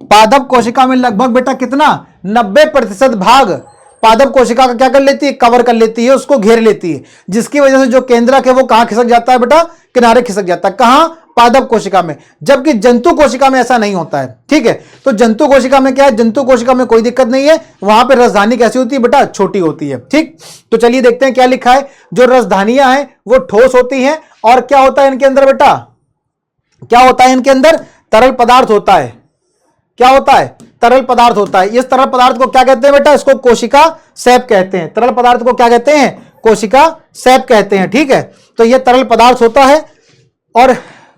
Speaker 1: पादप कोशिका में लगभग बेटा कितना, 90% भाग पादप कोशिका का क्या कर लेती है, कवर कर लेती है, उसको घेर लेती है। जिसकी वजह से जो केंद्रक है वो कहां खिसक जाता है बेटा, किनारे खिसक जाता है। कहां? पादप कोशिका में। जबकि जंतु कोशिका में ऐसा नहीं होता है, ठीक है। तो जंतु कोशिका में क्या है, जंतु कोशिका में कोई दिक्कत नहीं है, वहां पे रसधानी कैसी होती है बेटा, छोटी होती है, ठीक। तो चलिए देखते हैं क्या लिखा है। जो रसधानियां हैं वो ठोस होती हैं, और क्या होता है इनके अंदर बेटा, क्या होता है इनके अंदर, तरल पदार्थ होता है। क्या होता है? तरल पदार्थ होता है। इस तरल पदार्थ को क्या कहते हैं बेटा, इसको कोशिका सैप कहते हैं। तरल पदार्थ को क्या कहते हैं, कोशिका सैप कहते हैं, ठीक है। तो यह तरल पदार्थ होता है। और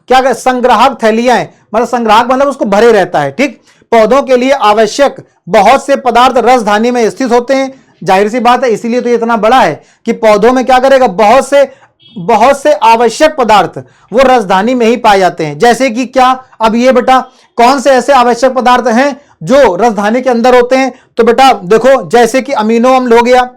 Speaker 1: क्या संग्राहक थैलियां, मतलब संग्राहक मतलब उसको भरे रहता है, ठीक। पौधों के लिए आवश्यक बहुत से पदार्थ रसधानी में स्थित होते हैं। जाहिर सी बात है, इसीलिए तो ये इतना बड़ा है कि पौधों में क्या करेगा, बहुत से आवश्यक पदार्थ वो रसधानी में ही पाए जाते हैं। जैसे कि क्या, अब ये बेटा कौन से ऐसे आवश्यक पदार्थ हैं जो रसधानी के अंदर होते हैं। तो बेटा देखो, जैसे कि अमीनो अम्ल हो गया,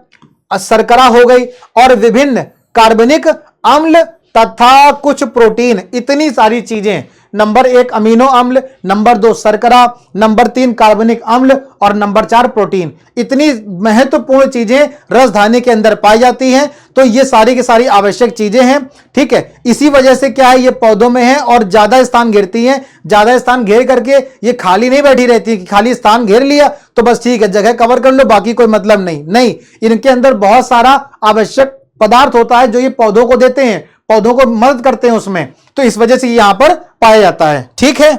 Speaker 1: शर्करा हो गई, और विभिन्न कार्बनिक अम्ल तथा कुछ प्रोटीन, इतनी सारी चीजें। नंबर 1 अमीनो अम्ल, नंबर 2 शर्करा, नंबर 3 कार्बनिक अम्ल, और नंबर 4 प्रोटीन। इतनी महत्वपूर्ण चीजें रसधानी के अंदर पाई जाती हैं। तो ये सारी की सारी आवश्यक चीजें हैं, ठीक है। इसी वजह से क्या है, ये पौधों में है और ज्यादा स्थान घेरती हैं। ज्यादा स्थान घेर करके ये खाली नहीं बैठी रहती है कि खाली स्थान घेर लिया तो बस ठीक है, जगह कवर कर लो, बाकी कोई मतलब नहीं, इनके अंदर बहुत सारा आवश्यक पदार्थ होता है जो ये पौधों को देते हैं, पौधों को मदद करते हैं उसमें। तो इस वजह से यहां पर पाया जाता है, ठीक है।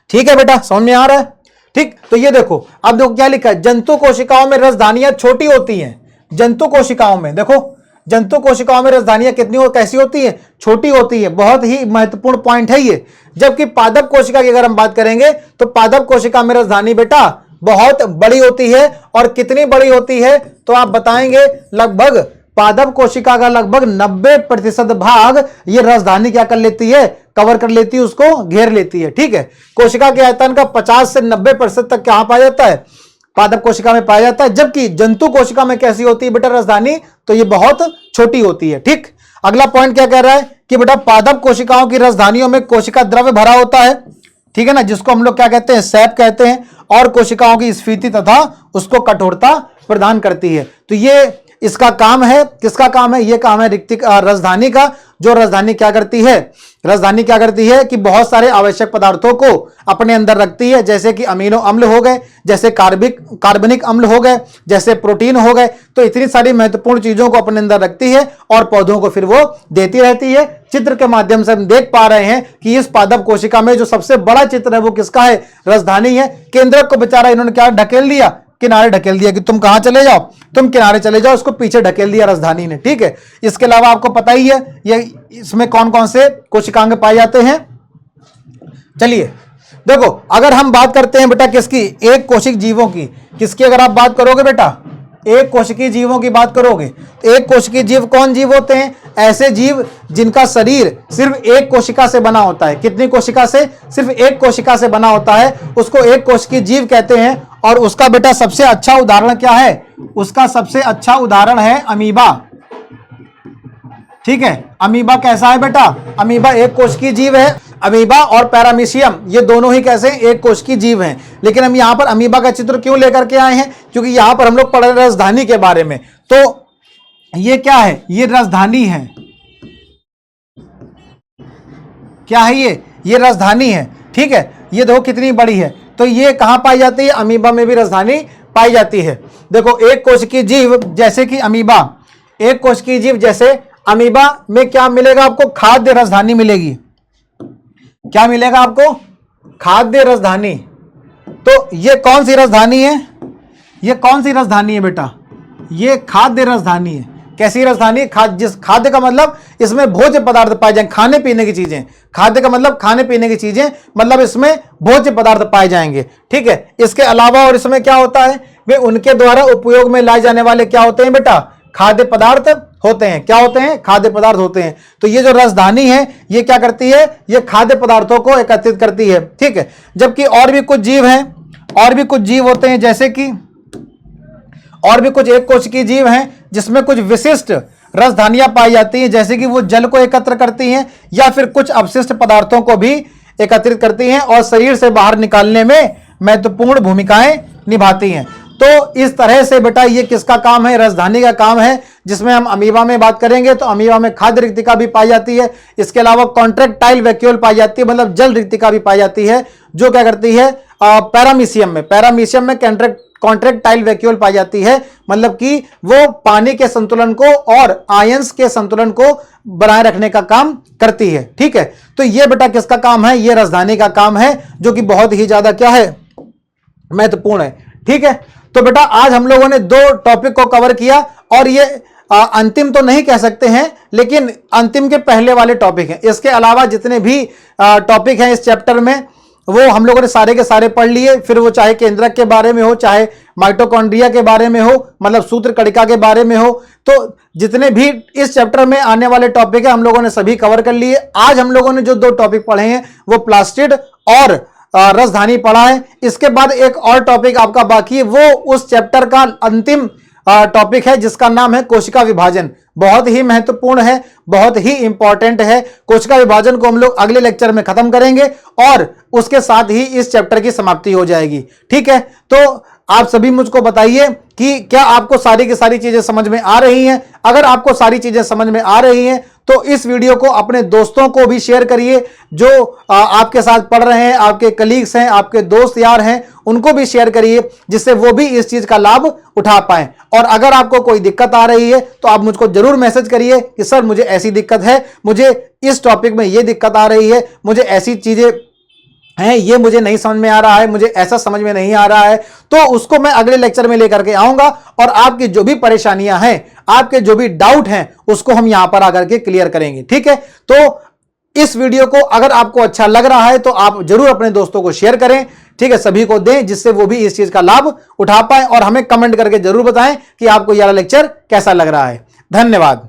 Speaker 1: ठीक है बेटा, समझ में आ रहा है, ठीक। तो ये देखो, अब देखो क्या लिखा है, जंतु कोशिकाओं में रसधानियां छोटी होती हैं। जंतु कोशिकाओं में देखो, जंतु कोशिकाओं में रसधानियां कितनी कैसी होती हैं, छोटी होती है। बहुत ही महत्वपूर्ण पॉइंट है ये। जबकि पादप कोशिका की अगर हम बात करेंगे तो पादप कोशिका में रसधानी बेटा बहुत बड़ी होती है। और कितनी बड़ी होती है, तो आप बताएंगे लगभग पादप कोशिका का लगभग 90% भाग ये रसधानी क्या कर लेती है, कवर कर लेती है, उसको घेर लेती है, ठीक है। कोशिका के आयतन का 50 से 90% तक कहां पाया जाता है, पादप कोशिका में पाया जाता है, जबकि जंतु कोशिका में कैसी होती है बेटा राजधानी, तो ये बहुत छोटी होती है। ठीक, अगला पॉइंट क्या कह रहा है कि बेटा पादप कोशिकाओं की राजधानियों में कोशिका द्रव्य भरा होता है, ठीक है ना, जिसको हम लोग क्या कहते हैं, सैप कहते हैं, और कोशिकाओं की स्फीति तथा उसको कठोरता प्रदान करती है। तो ये इसका काम है, किसका काम है, ये काम है रिक्तिक राजधानी का। जो राजधानी क्या करती है, राजधानी क्या करती है कि बहुत सारे आवश्यक पदार्थों को अपने अंदर रखती है, जैसे कि अमीनो अम्ल हो गए, जैसे कार्बनिक अम्ल हो गए, जैसे प्रोटीन हो गए। तो इतनी सारी महत्वपूर्ण चीजों को अपने अंदर रखती है और पौधों को फिर वो देती रहती है। चित्र के माध्यम से हम देख पा रहे हैं कि इस पादप कोशिका में जो सबसे बड़ा चित्र है वो किसका है, राजधानी है। केंद्रक को बेचारा इन्होंने क्या ढकेल दिया, किनारे ढकेल दिया कि तुम कहां चले जाओ, तुम किनारे चले जाओ, उसको पीछे ढकेल दिया राजधानी ने। ठीक है, इसके अलावा आपको पता ही है ये इसमें कौन कौन से कोशिकांग पाए जाते हैं। चलिए देखो, अगर हम बात करते हैं बेटा किसकी, एक कोशिक जीवों की, किसकी अगर आप बात करोगे बेटा, एक कोशिकीय जीवों की बात करोगे, तो एक कोशिकीय जीव कौन जीव होते हैं, ऐसे जीव जिनका शरीर सिर्फ एक कोशिका से बना होता है। कितनी कोशिका से, सिर्फ एक कोशिका से बना होता है, उसको एक कोशिकीय जीव कहते हैं। और उसका बेटा सबसे अच्छा उदाहरण क्या है, उसका सबसे अच्छा उदाहरण है अमीबा। ठीक है, अमीबा कैसा है बेटा, अमीबा एक कोशिकीय जीव है। अमीबा और पैरामीशियम ये दोनों ही कैसे एक कोशिकीय जीव हैं। लेकिन हम यहां पर अमीबा का चित्र क्यों लेकर के आए हैं, क्योंकि यहां पर हम लोग पढ़ रहे हैं राजधानी के बारे में। तो ये क्या है, ये राजधानी है, क्या है ये राजधानी है। ठीक है, ये देखो कितनी बड़ी है। तो ये कहां पाई जाती है, अमीबा में भी राजधानी पाई जाती है। देखो एक कोशिकीय जीव जैसे कि अमीबा, एक कोशिकीय जीव जैसे अमीबा में क्या मिलेगा आपको, खाद्य राजधानी मिलेगी। क्या मिलेगा आपको, खाद्य राजधानी। तो ये कौन सी राजधानी है, ये कौन सी राजधानी है बेटा, ये खाद्य राजधानी है। कैसी राजधानी, खाद्य का मतलब इसमें भोज्य पदार्थ पाए जाएंगे, खाने पीने की चीजें। खाद्य का मतलब खाने पीने की चीजें, मतलब इसमें भोज्य पदार्थ पाए जाएंगे। ठीक है, इसके अलावा और इसमें क्या होता है, वे उनके द्वारा उपयोग में लाए जाने वाले क्या होते हैं बेटा, खाद्य पदार्थ होते हैं। क्या होते हैं, खाद्य पदार्थ होते हैं। तो ये जो राजधानी है ये क्या करती है, ये खाद्य पदार्थों को एकत्रित करती है। ठीक है, जबकि और भी कुछ जीव हैं, और भी कुछ जीव होते हैं, जैसे कि और भी कुछ एक कोशिकीय जीव हैं जिसमें कुछ विशिष्ट राजधानियां पाई जाती हैं, जैसे कि वो जल को एकत्र करती हैं या फिर कुछ अपशिष्ट पदार्थों को भी एकत्रित करती हैं और शरीर से बाहर निकालने में महत्वपूर्ण भूमिकाएं निभाती हैं। तो इस तरह से बेटा ये किसका काम है, राजधानी का काम है। जिसमें हम अमीबा में बात करेंगे तो अमीबा में खाद्य रिक्तिका भी पाई जाती है। इसके अलावा कॉन्ट्रैक्टाइल वैक्यूल पाई जाती है, मतलब जल रिक्तिका भी पाई जाती है, जो क्या करती है पैरामीशियम में कॉन्ट्रैक्टाइल वैक्यूल पाई जाती है, मतलब कि वो पानी के संतुलन को और आयंस के संतुलन को बनाए रखने का काम करती है। ठीक है, तो ये बेटा किसका काम है, ये राजधानी का काम है, जो कि बहुत ही ज्यादा क्या है, महत्वपूर्ण है। ठीक है, तो बेटा आज हम लोगों ने दो टॉपिक को कवर किया, और ये अंतिम तो नहीं कह सकते हैं, लेकिन अंतिम के पहले वाले टॉपिक हैं। इसके अलावा जितने भी टॉपिक हैं इस चैप्टर में वो हम लोगों ने सारे के सारे पढ़ लिए। फिर वो चाहे केंद्रक के बारे में हो, चाहे माइटोकॉन्ड्रिया के बारे में हो, मतलब सूत्र कणिका के बारे में हो, तो जितने भी इस चैप्टर में आने वाले टॉपिक है हम लोगों ने सभी कवर कर लिए। आज हम लोगों ने जो दो टॉपिक पढ़े हैं वो प्लास्टिड और राजधानी पढ़ा है। इसके बाद एक और टॉपिक आपका बाकी है, वो उस चैप्टर का अंतिम टॉपिक है जिसका नाम है कोशिका विभाजन। बहुत ही महत्वपूर्ण है, बहुत ही इंपॉर्टेंट है। कोशिका विभाजन को हम लोग अगले लेक्चर में खत्म करेंगे और उसके साथ ही इस चैप्टर की समाप्ति हो जाएगी। ठीक है, तो आप सभी मुझको बताइए कि क्या आपको सारी की सारी चीजें समझ में आ रही हैं। अगर आपको सारी चीजें समझ में आ रही हैं तो इस वीडियो को अपने दोस्तों को भी शेयर करिए, जो आपके साथ पढ़ रहे हैं, आपके कलीग्स हैं, आपके दोस्त यार हैं, उनको भी शेयर करिए, जिससे वो भी इस चीज का लाभ उठा पाए। और अगर आपको कोई दिक्कत आ रही है तो आप मुझको जरूर मैसेज करिए कि सर मुझे ऐसी दिक्कत है, मुझे इस टॉपिक में ये दिक्कत आ रही है, मुझे ऐसी चीजें हैं, ये मुझे नहीं समझ में आ रहा है, मुझे ऐसा समझ में नहीं आ रहा है। तो उसको मैं अगले लेक्चर में लेकर के आऊंगा और आपकी जो भी परेशानियां हैं, आपके जो भी डाउट हैं, उसको हम यहां पर आकर के क्लियर करेंगे। ठीक है, तो इस वीडियो को अगर आपको अच्छा लग रहा है तो आप जरूर अपने दोस्तों को शेयर करें। ठीक है, सभी को दें, जिससे वो भी इस चीज का लाभ उठा पाए, और हमें कमेंट करके जरूर बताएं कि आपको यह लेक्चर कैसा लग रहा है। धन्यवाद।